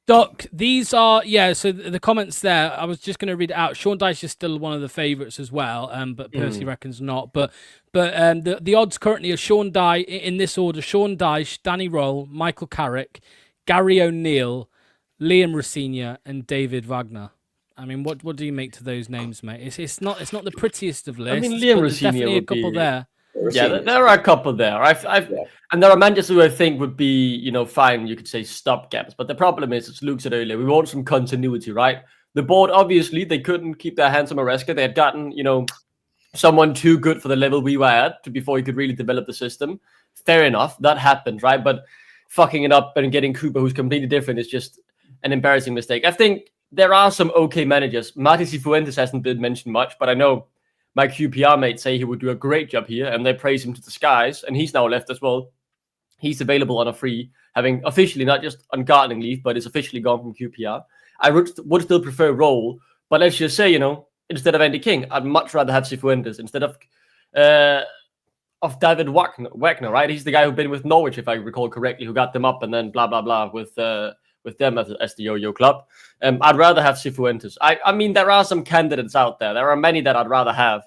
Doc, these are, so the comments there, I was just going to read it out. Sean Dyche is still one of the favourites as well, but Percy reckons not. But the odds currently are Sean Dyche, in this order, Sean Dyche, Danny Roll, Michael Carrick, Gary O'Neill, Liam Rossignol, and David Wagner. I mean, what do you make to those names, mate? It's not the prettiest of lists. I mean, Liam Rossignol definitely a couple there. Yeah, there are a couple there. And there are managers who I think would be, you know, fine. You could say stopgaps, but the problem is, as Luke said earlier, we want some continuity, right? The board obviously they couldn't keep their hands on Maresca. They had gotten, you know, someone too good for the level we were at before he could really develop the system. Fair enough, that happened, right? But fucking it up and getting Cooper, who's completely different, is just an embarrassing mistake. I think there are some okay managers. Marty Cifuentes hasn't been mentioned much, but I know my QPR mates say he would do a great job here, and they praise him to the skies, and he's now left as well. He's available on a free, having officially not just on gardening leave, but is officially gone from QPR. I would still prefer Roll, but let's just say, you know, instead of Andy King, I'd much rather have Cifuentes instead of David Wagner, right? He's the guy who's been with Norwich, if I recall correctly, who got them up and then blah, blah, blah with them as the yo-yo club. I'd rather have Cifuentes. I mean, there are some candidates out there. There are many that I'd rather have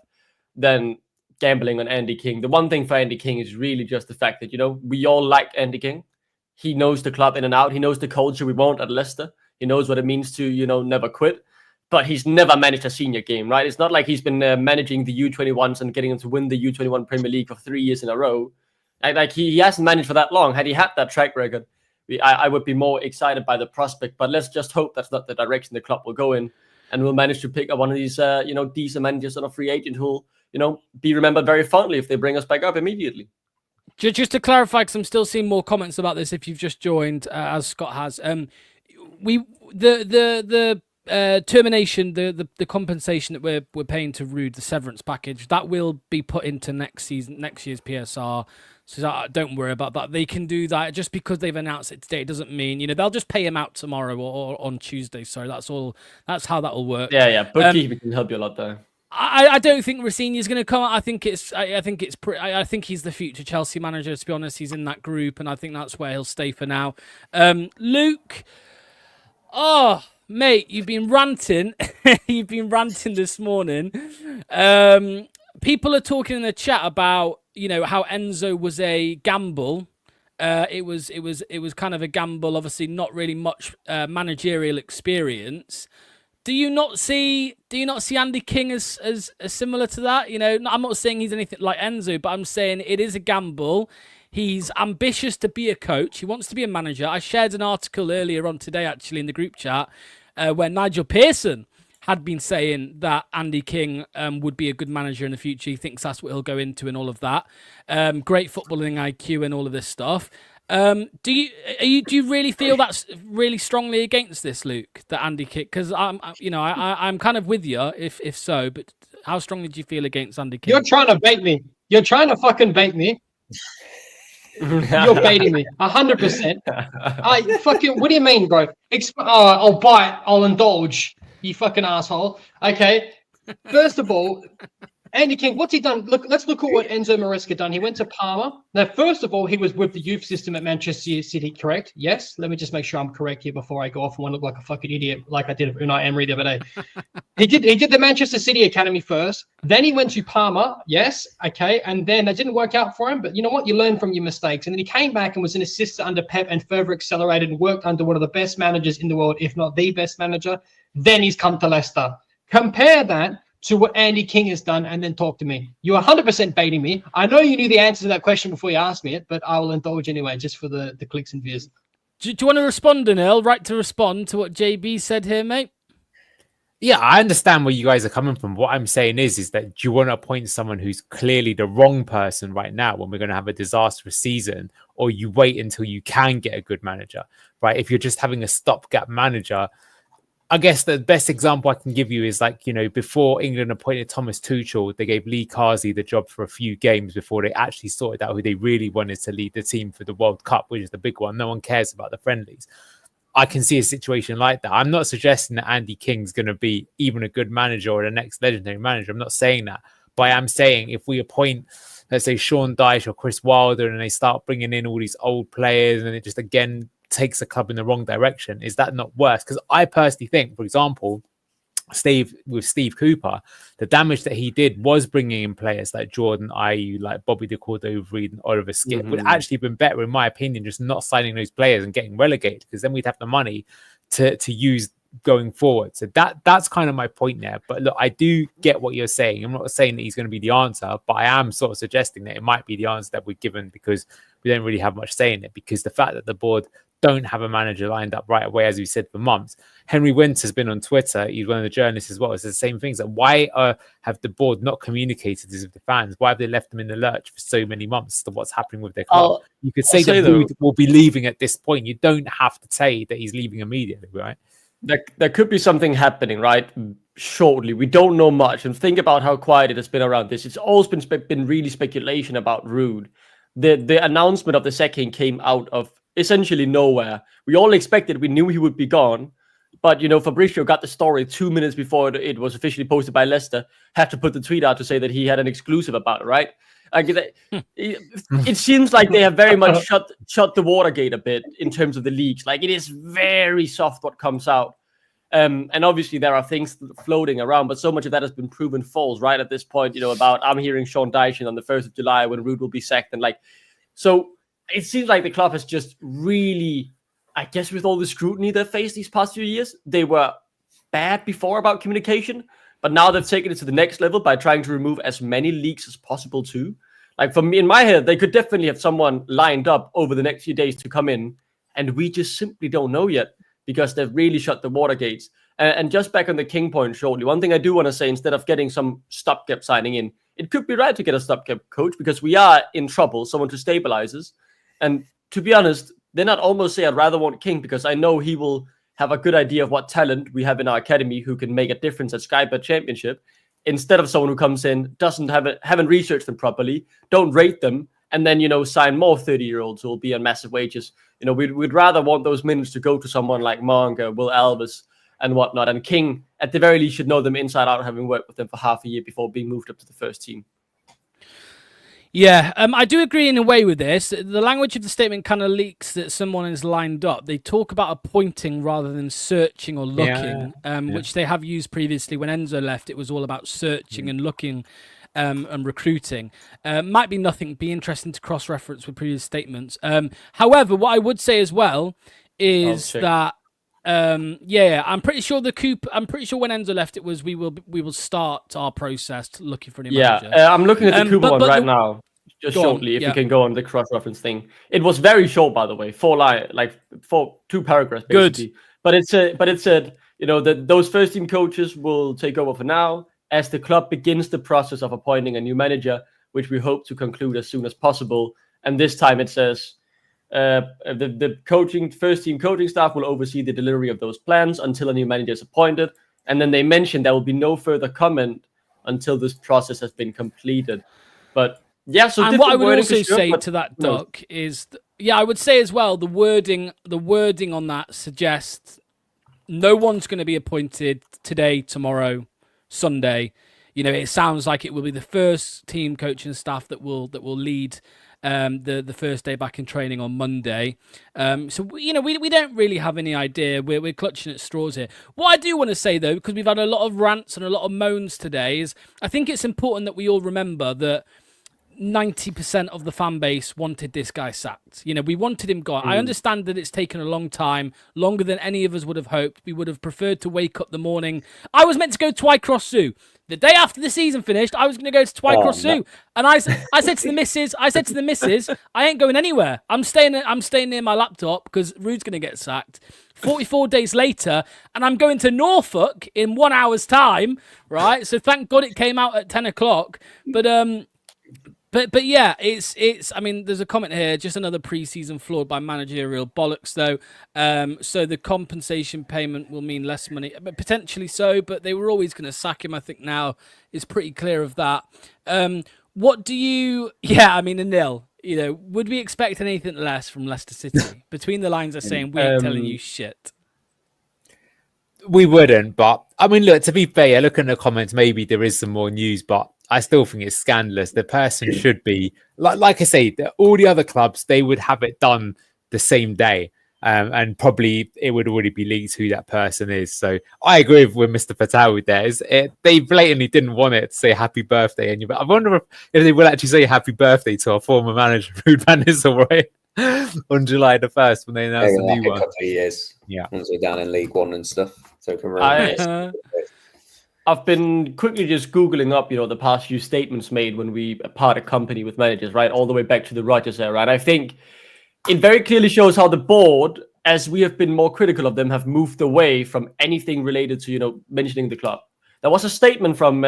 than gambling on Andy King. The one thing for Andy King is really just the fact that, you know, we all like Andy King. He knows the club in and out. He knows the culture we want at Leicester. He knows what it means to, you know, never quit. But he's never managed a senior game, right? It's not like he's been managing the U21s and getting them to win the U21 Premier League for 3 years in a row. Like he hasn't managed for that long. Had he had that track record, I would be more excited by the prospect. But let's just hope that's not the direction the club will go in, and we'll manage to pick up one of these, you know, decent managers on a free agent who'll, you know, be remembered very fondly if they bring us back up immediately. Just to clarify, because I'm still seeing more comments about this. If you've just joined, as Scott has, the termination, the compensation that we're paying to Ruud, the severance package, that will be put into next year's PSR. So don't worry about that. They can do that. Just because they've announced it today, it doesn't mean, you know, they'll just pay him out tomorrow or on Tuesday. So that's all. That's how that will work. Yeah. Bookkeeping can help you a lot there. I don't think Rossignol is going to come out. I think he's the future Chelsea manager. To be honest, he's in that group, and I think that's where he'll stay for now. Luke, mate, you've been ranting. You've been ranting this morning. People are talking in the chat about how Enzo was a gamble. It was kind of a gamble. Obviously, not really much managerial experience. Do you not see Andy King as similar to that? I'm not saying he's anything like Enzo, but I'm saying it is a gamble. He's ambitious to be a coach. He wants to be a manager. I shared an article earlier on today, actually, in the group chat, where Nigel Pearson had been saying that Andy King would be a good manager in the future. He thinks that's what he'll go into and all of that. Great footballing IQ and all of this stuff. Do you really feel that's really strongly against this, Luke, that Andy King? Because I'm kind of with you if so, but how strongly do you feel against Andy King? You're trying to bait me. You're trying to fucking bait me. You're baiting me 100%. I fucking. What do you mean, bro? I'll bite. I'll indulge. You fucking asshole. Okay. First of all, Andy King, what's he done? Let's look at what Enzo Maresca done. He went to Parma. Now, first of all, he was with the youth system at Manchester City, correct? Yes. Let me just make sure I'm correct here before I go off and want to look like a fucking idiot, like I did with Unai Emery the other day. He did the Manchester City Academy first. Then he went to Parma. Yes. Okay. And then that didn't work out for him. But you know what? You learn from your mistakes. And then he came back and was an assistant under Pep and further accelerated and worked under one of the best managers in the world, if not the best manager. Then he's come to Leicester. Compare that to what Andy King has done and then talk to me. You're 100% baiting me. I know you knew the answer to that question before you asked me it, but I will indulge anyway, just for the clicks and views. Do you want to respond, Anil? Right to respond to what JB said here, mate? Yeah, I understand where you guys are coming from. What I'm saying is that do you want to appoint someone who's clearly the wrong person right now when we're going to have a disastrous season, or you wait until you can get a good manager, right? If you're just having a stopgap manager, I guess the best example I can give you is before England appointed Thomas Tuchel, they gave Lee Carsey the job for a few games before they actually sorted out who they really wanted to lead the team for the World Cup, which is the big one. No one cares about the friendlies. I can see a situation like that. I'm not suggesting that Andy King's going to be even a good manager or the next legendary manager. I'm not saying that. But I am saying if we appoint, let's say, Sean Dyche or Chris Wilder, and they start bringing in all these old players and it just, again, takes a club in the wrong direction, is that not worse? Because I personally think, for example, Steve Cooper, the damage that he did was bringing in players like Jordan Ayew, like Bobby De Cordova-Reid and Oliver Skip would actually have been better, in my opinion, just not signing those players and getting relegated, because then we'd have the money to use going forward. So that's kind of my point there. But look, I do get what you're saying. I'm not saying that he's going to be the answer, but I am sort of suggesting that it might be the answer that we're given because we don't really have much say in it, because the fact that the board don't have a manager lined up right away, as we said, for months. Henry Winter has been on Twitter. He's one of the journalists as well. It's the same things. Like, why have the board not communicated this with the fans? Why have they left them in the lurch for so many months as to what's happening with their club? You could say that Ruud will be leaving at this point. You don't have to say that he's leaving immediately, right? There could be something happening, right? Shortly. We don't know much. And think about how quiet it has been around this. It's always been really speculation about Ruud. The announcement of the second came out of essentially nowhere. We all expected, we knew he would be gone, but Fabrizio got the story 2 minutes before it was officially posted by Leicester, had to put the tweet out to say that he had an exclusive about it, right? It seems like they have very much shut the Watergate a bit in terms of the leaks. Like, it is very soft what comes out. And obviously there are things floating around, but so much of that has been proven false, right? At this point, about I'm hearing Sean Dyche on the 1st of July when Ruud will be sacked. And so it seems like the club has just really, I guess, with all the scrutiny they faced these past few years, they were bad before about communication, but now they've taken it to the next level by trying to remove as many leaks as possible too. Like, for me, in my head, they could definitely have someone lined up over the next few days to come in, and we just simply don't know yet because they've really shut the water gates. And just back on the King point shortly, one thing I do want to say, instead of getting some stopgap signing in, it could be right to get a stopgap coach because we are in trouble, someone to stabilize us. And to be honest, then I'd almost say I'd rather want King because I know he will have a good idea of what talent we have in our academy who can make a difference at Sky Bet Championship, instead of someone who comes in, haven't researched them properly, don't rate them, and then, sign more 30-year-olds who will be on massive wages. We'd rather want those minutes to go to someone like Manga, Will Alves, and whatnot. And King, at the very least, should know them inside out, having worked with them for half a year before being moved up to the first team. Yeah, I do agree in a way with this. The language of the statement kind of leaks that someone is lined up. They talk about appointing rather than searching or looking, which they have used previously. When Enzo left, it was all about searching and looking. and recruiting. Might be nothing. Be interesting to cross-reference with previous statements. However, what I would say as well is that I'm pretty sure I'm pretty sure when Enzo left, it was we will start our process looking for a new manager. I'm looking at the Cooper one right now. Just shortly, if you can go on the cross-reference thing. It was very short, by the way, 2 paragraphs basically. Good. But it said, that those first-team coaches will take over for now as the club begins the process of appointing a new manager, which we hope to conclude as soon as possible. And this time it says the first-team coaching staff will oversee the delivery of those plans until a new manager is appointed. And then they mentioned there will be no further comment until this process has been completed. But yeah, so and what I would also say to that, Doc, is I would say as well the wording on that suggests no one's going to be appointed today, tomorrow, Sunday. It sounds like it will be the first team coaching staff that will lead the first day back in training on Monday. So we don't really have any idea. We're clutching at straws here. What I do want to say though, because we've had a lot of rants and a lot of moans today, is I think it's important that we all remember that 90% of the fan base wanted this guy sacked. We wanted him gone. I understand that it's taken a long time, longer than any of us would have hoped. We would have preferred to wake up the morning. I was meant to go to Twycross Zoo. The day after the season finished, I was going to go to Twycross Zoo. And I said to the missus, I ain't going anywhere. I'm staying near my laptop because Ruud's going to get sacked. 44 days later, and I'm going to Norfolk in 1 hour's time, right? So thank God it came out at 10 o'clock. But yeah, it's. I mean, there's a comment here. Just another pre-season flawed by managerial bollocks, though. So the compensation payment will mean less money, but potentially so. But they were always going to sack him. I think now is pretty clear of that. What do you? Yeah, I mean, a nil. Would we expect anything less from Leicester City? Between the lines, are saying we ain't telling you shit. We wouldn't, but I mean, look. To be fair, looking at the comments, maybe there is some more news, but I still think it's scandalous. The person should be like I say, all the other clubs, they would have it done the same day, and probably it would already be leaked who that person is. So I agree with Mr. Patel with that. They blatantly didn't want it to say happy birthday, and I wonder if they will actually say happy birthday to our former manager Ruud van Nistelrooy on July the 1st when they announced the new one. A couple of years, once we're down in League One and stuff. So I've been quickly just Googling up, the past few statements made when we parted company with managers, right? All the way back to the Rodgers era. And I think it very clearly shows how the board, as we have been more critical of them, have moved away from anything related to, mentioning the club. There was a statement from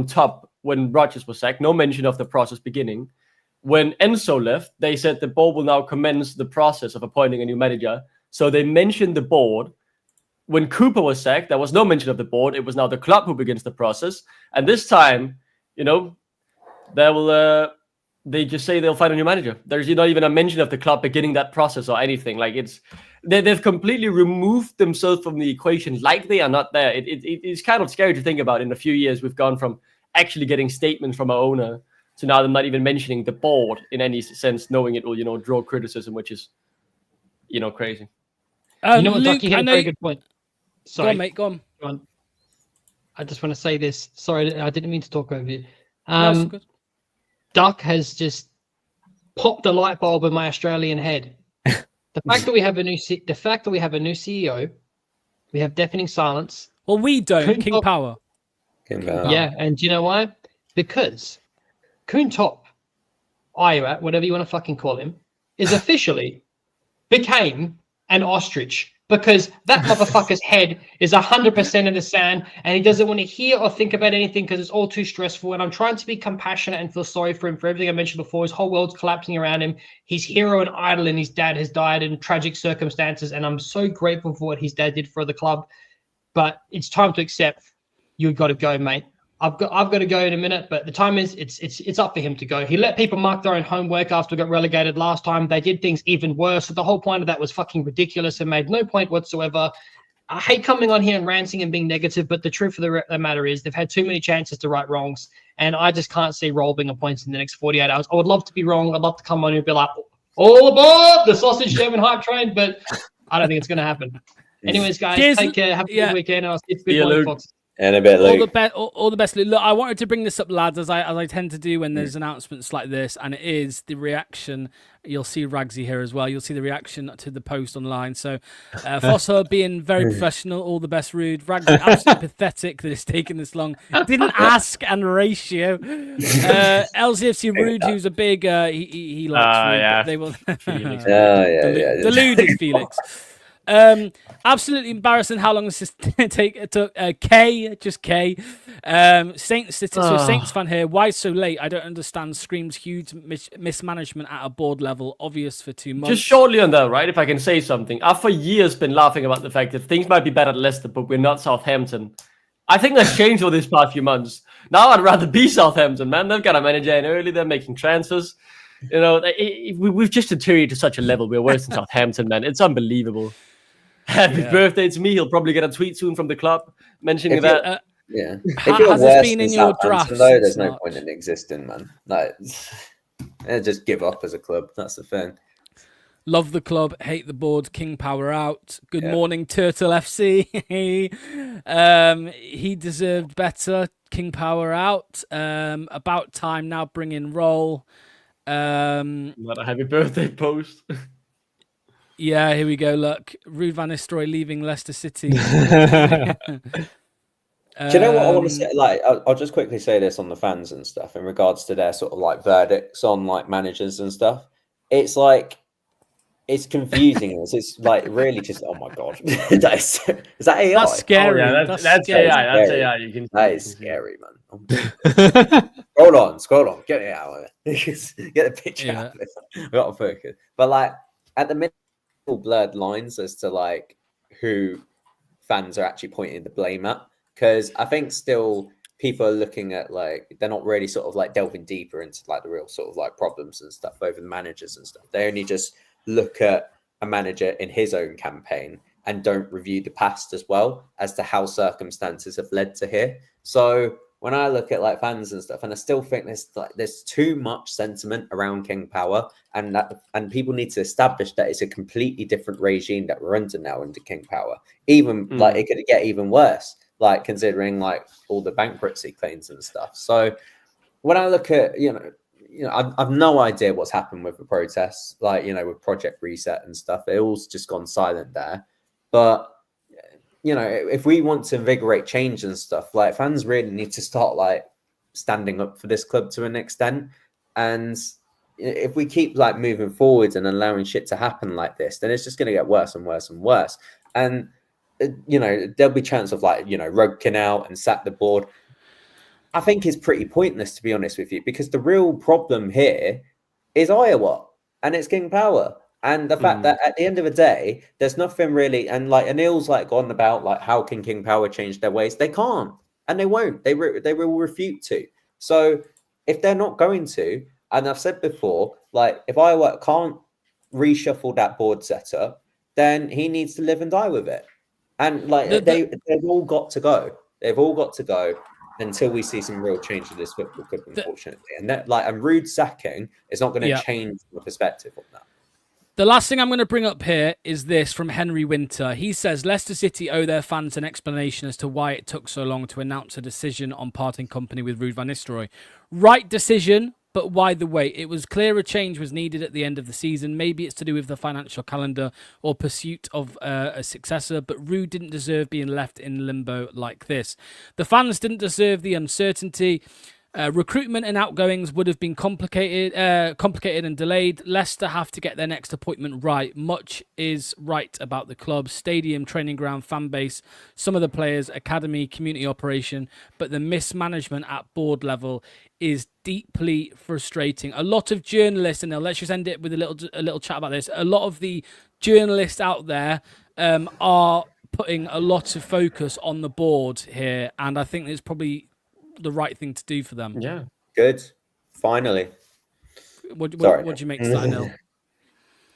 top when Rodgers was sacked, no mention of the process beginning. When Enzo left, they said the board will now commence the process of appointing a new manager. So they mentioned the board. When Cooper was sacked, there was no mention of the board. It was now the club who begins the process. And this time, they just say they'll find a new manager. There's not even a mention of the club beginning that process or anything. Like they've completely removed themselves from the equation, like they are not there. It's kind of scary to think about. In a few years, we've gone from actually getting statements from our owner to now them not even mentioning the board in any sense, knowing it will, draw criticism, which is, crazy. You know what, Duck, you had a very good point. Sorry. Go on, mate. Go on. I just want to say this. Sorry, I didn't mean to talk over you. That's good. Duck has just popped a light bulb in my Australian head. The fact that we have a new CEO, we have deafening silence. Well, we don't. King Power. Yeah, and do you know why? Because Kuhn-Top, Iowa, whatever you want to fucking call him, is officially became an ostrich. Because that motherfucker's head is 100% in the sand and he doesn't want to hear or think about anything because it's all too stressful. And I'm trying to be compassionate and feel sorry for him for everything I mentioned before. His whole world's collapsing around him. His hero and idol and his dad has died in tragic circumstances. And I'm so grateful for what his dad did for the club. But it's time to accept you've got to go, mate. I've got to go in a minute, but the time is it's up for him to go. He let people mark their own homework after we got relegated last time. They did things even worse. So the whole point of that was fucking ridiculous and made no point whatsoever. I hate coming on here and ranting and being negative, but the truth of the matter is they've had too many chances to right wrongs, and I just can't see Roll being appointed in the next 48 hours. I would love to be wrong. I'd love to come on here and be like, all aboard the sausage German hype train, but I don't think it's going to happen. Anyways, guys, take care. Have a good weekend. I'll see you. And a bit like All the best. Look, I wanted to bring this up, lads, as I tend to do when there's announcements like this, and it is the reaction. You'll see Ragsy here as well. You'll see the reaction to the post online. So, Foster being very professional. All the best, Ruud. Ragsy, absolutely pathetic that it's taken this long. Didn't ask and ratio. LCFC Ruud, who's a big. He likes Ruud, yeah. but they will. yeah. Deluded Felix. Absolutely embarrassing how long this it took. K. Saints Saints fan here. Why so late? I don't understand. Screams huge mismanagement at a board level. Obvious for 2 months. Just shortly on that, right? If I can say something, I've for years been laughing about the fact that things might be better at Leicester, but we're not Southampton. I think that's changed over these past few months. Now I'd rather be Southampton, man. They've got a manager in early. They're making transfers. You know, we've just deteriorated to such a level. We're worse than Southampton, man. It's unbelievable. Happy birthday to me. He'll probably get a tweet soon from the club mentioning that. Yeah. If Has you're this worse been than in your Southampton, drafts though, since there's no March? point in existing, man. Like, just give up as a club. That's the thing. Love the club, hate the board, King Power out. Good morning, Turtle FC. He deserved better, King Power out. About time now, bring in Roll. Not a happy birthday post. Yeah, here we go. Look, Ruud van Nistelrooy leaving Leicester City. Do you know what I want to say? Like, I'll just quickly say this on the fans and stuff in regards to their sort of like verdicts on like managers and stuff. It's like, it's confusing. It's like really just, oh my God. Is that AI? That's scary. Oh, yeah, that's scary. AI. That's AI. That is scary, man. Scroll on. Get it out of it. Get the picture out of it. We've got to focus. But like, at the minute, blurred lines as to like who fans are actually pointing the blame at, because I think still people are looking at like they're not really sort of like delving deeper into like the real sort of like problems and stuff over the managers and stuff. They only just look at a manager in his own campaign and don't review the past as well as to how circumstances have led to here. So when I look at like fans and stuff, and I still think there's too much sentiment around King Power, and people need to establish that it's a completely different regime that we're under now under King Power. Even like it could get even worse, like considering like all the bankruptcy claims and stuff. So when I look at I've no idea what's happened with the protests, like with Project Reset and stuff. It all's just gone silent there, but. If we want to invigorate change and stuff, like fans really need to start like standing up for this club to an extent. And if we keep like moving forward and allowing shit to happen like this, then it's just going to get worse and worse and worse. And, there'll be chance of like, Rugkin out and sack the board. I think it's pretty pointless, to be honest with you, because the real problem here is Iowa and it's King Power. And the fact that at the end of the day, there's nothing really, and like Anil's like gone about like how can King Power change their ways? They can't, and they won't. They will refute to. So if they're not going to, and I've said before, like if Iowa can't reshuffle that board setup, then he needs to live and die with it. And like they've all got to go. They've all got to go until we see some real change in this football club, unfortunately. And that and Ruud sacking is not going to change the perspective on that. The last thing I'm going to bring up here is this from Henry Winter. He says Leicester City owe their fans an explanation as to why it took so long to announce a decision on parting company with Ruud van Nistelrooy. Right decision, but why the wait? It was clear a change was needed at the end of the season. Maybe it's to do with the financial calendar or pursuit of a successor, but Ruud didn't deserve being left in limbo like this. The fans didn't deserve the uncertainty. Recruitment and outgoings would have been complicated and delayed. Leicester have to get their next appointment right. Much is right about the club, stadium, training ground, fan base, some of the players, academy, community operation, but the mismanagement at board level is deeply frustrating. A lot of journalists, and let's just end it with a little chat about this. A lot of the journalists out there are putting a lot of focus on the board here, and I think it's probably the right thing to do for them. Yeah. Good. Finally. What do you make to that, Neil?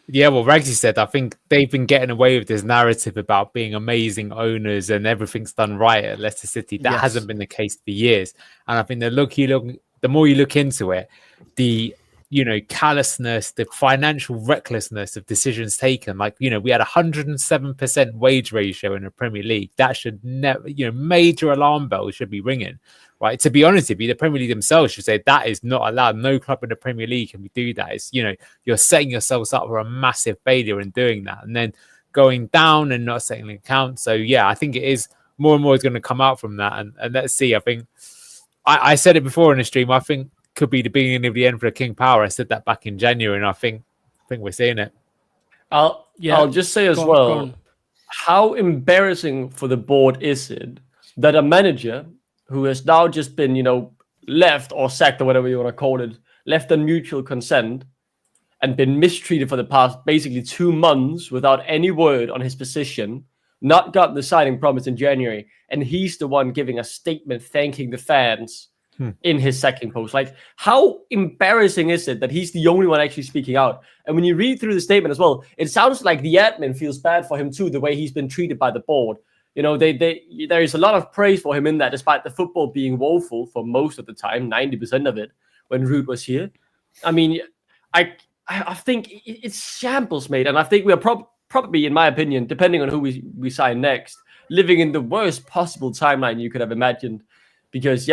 Yeah, well, Ragsy said, I think they've been getting away with this narrative about being amazing owners and everything's done right at Leicester City. That hasn't been the case for years. And I think the more you look into it, the callousness, the financial recklessness of decisions taken. Like, we had 107% wage ratio in the Premier League. That should never, major alarm bells should be ringing, right? To be honest with you, the Premier League themselves should say that is not allowed. No club in the Premier League can do that. It's, you're setting yourselves up for a massive failure in doing that, and then going down and not settling accounts. So yeah, I think it is more and more is going to come out from that, and let's see. I think I said it before in the stream. I think could be the beginning of the end for King Power. I said that back in January, and I think we're seeing it. I'll just say as well, how embarrassing for the board is it that a manager who has now just been, left or sacked or whatever you want to call it, left on mutual consent and been mistreated for the past basically 2 months without any word on his position, not got the signing promise in January, and he's the one giving a statement thanking the fans in his second post. Like, how embarrassing is it that he's the only one actually speaking out? And when you read through the statement as well, it sounds like the admin feels bad for him too, the way he's been treated by the board. There is a lot of praise for him in that, despite the football being woeful for most of the time, 90% of it, when Ruud was here. I mean, I think it's shambles, mate. And I think we are probably, in my opinion, depending on who we sign next, living in the worst possible timeline you could have imagined. Because,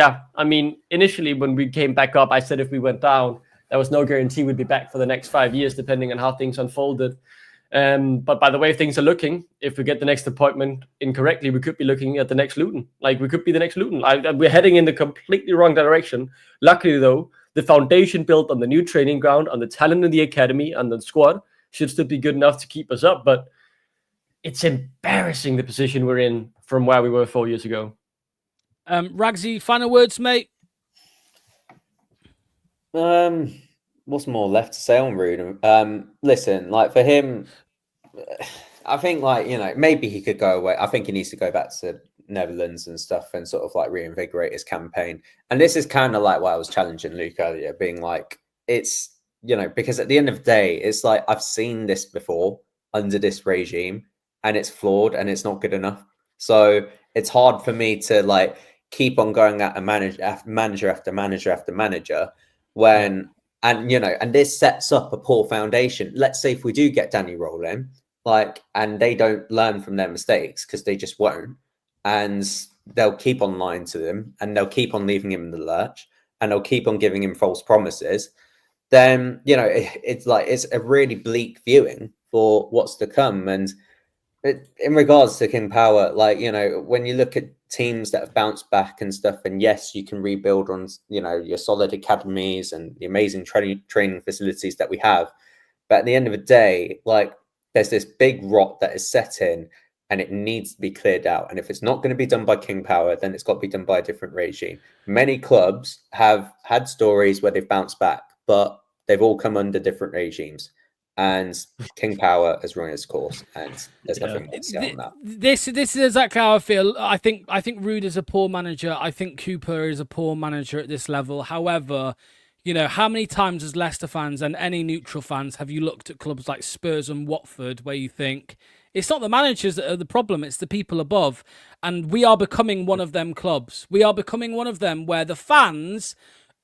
initially when we came back up, I said if we went down, there was no guarantee we'd be back for the next 5 years, depending on how things unfolded. But by the way things are looking, if we get the next appointment incorrectly, we could be looking at the next Luton. Like, we could be the next Luton. We're heading in the completely wrong direction. Luckily, though, the foundation built on the new training ground, on the talent in the academy, and the squad should still be good enough to keep us up. But it's embarrassing the position we're in from where we were 4 years ago. Ragsy, final words, mate? What's more left to say on Ruud? Listen, like, for him, I think, like, maybe he could go away. I think he needs to go back to Netherlands and stuff and sort of like reinvigorate his campaign. And this is kind of like what I was challenging Luke earlier, being like, it's, because at the end of the day, it's like, I've seen this before under this regime, and it's flawed and it's not good enough. So it's hard for me to like keep on going at a manager after manager when, and this sets up a poor foundation. Let's say if we do get Danny rolling, and they don't learn from their mistakes, because they just won't, and they'll keep on lying to them, and they'll keep on leaving him in the lurch, and they'll keep on giving him false promises, then, it's a really bleak viewing for what's to come. And in regards to King Power, when you look at teams that have bounced back and stuff, and yes, you can rebuild on, your solid academies and the amazing training facilities that we have. But at the end of the day, there's this big rot that is set in, and it needs to be cleared out. And if it's not going to be done by King Power, then it's got to be done by a different regime. Many clubs have had stories where they've bounced back, but they've all come under different regimes. And King Power has run its course, and there's nothing more to say on that. This is exactly how I feel. I think Ruud is a poor manager. I think Cooper is a poor manager at this level. However, how many times as Leicester fans and any neutral fans have you looked at clubs like Spurs and Watford where you think it's not the managers that are the problem, it's the people above? And we are becoming one of them clubs. We are becoming one of them where the fans,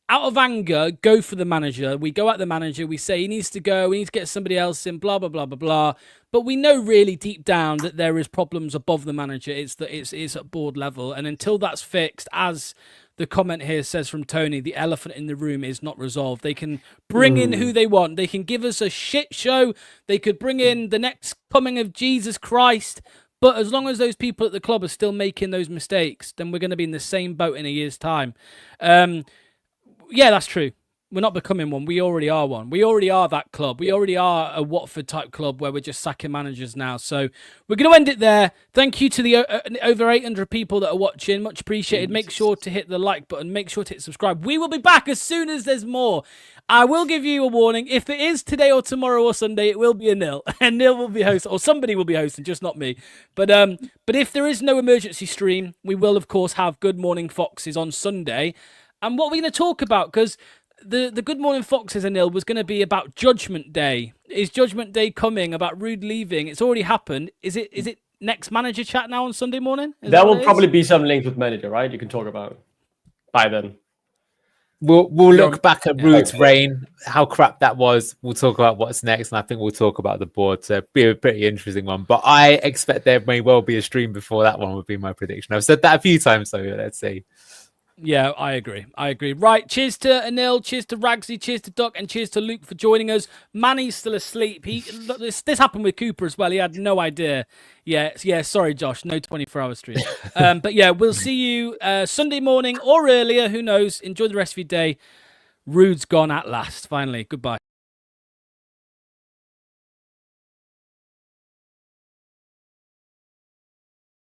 out of anger, go for the manager. We go at the manager. We say he needs to go. We need to get somebody else in. Blah blah blah blah blah. But we know really deep down that there is problems above the manager. It's at board level, and until that's fixed, as the comment here says from Tony, the elephant in the room is not resolved. They can bring in who they want. They can give us a shit show. They could bring in the next coming of Jesus Christ. But as long as those people at the club are still making those mistakes, then we're going to be in the same boat in a year's time. Yeah, that's true. We're not becoming one. We already are one. We already are that club. We already are a Watford type club where we're just sacking managers now. So we're going to end it there. Thank you to the over 800 people that are watching. Much appreciated. Make sure to hit the like button. Make sure to hit subscribe. We will be back as soon as there's more. I will give you a warning. If it is today or tomorrow or Sunday, it will be a nil. And Nil will be hosting, or somebody will be hosting, just not me. But if there is no emergency stream, we will, of course, have Good Morning Foxes on Sunday. And what we're going to talk about, because the Good Morning Foxes, Anil, was going to be about Judgment Day. Is Judgment Day coming? About Ruud leaving? It's already happened. Is it next manager chat now on Sunday morning? There will probably be some links with manager, right? You can talk about by then. We'll look back at Ruud's Okay. reign, how crap that was. We'll talk about what's next, and I think we'll talk about the board. So be a pretty interesting one. But I expect there may well be a stream before that one would be my prediction. I've said that a few times, so let's see. Yeah, I agree. Right, cheers to Anil, cheers to Ragsy, cheers to Duck, and cheers to Luke for joining us. Manny's still asleep. This happened with Cooper as well. He had no idea. Yeah. Sorry, Josh. No 24-hour stream. But yeah, we'll see you Sunday morning or earlier. Who knows? Enjoy the rest of your day. Ruud's gone at last. Finally. Goodbye.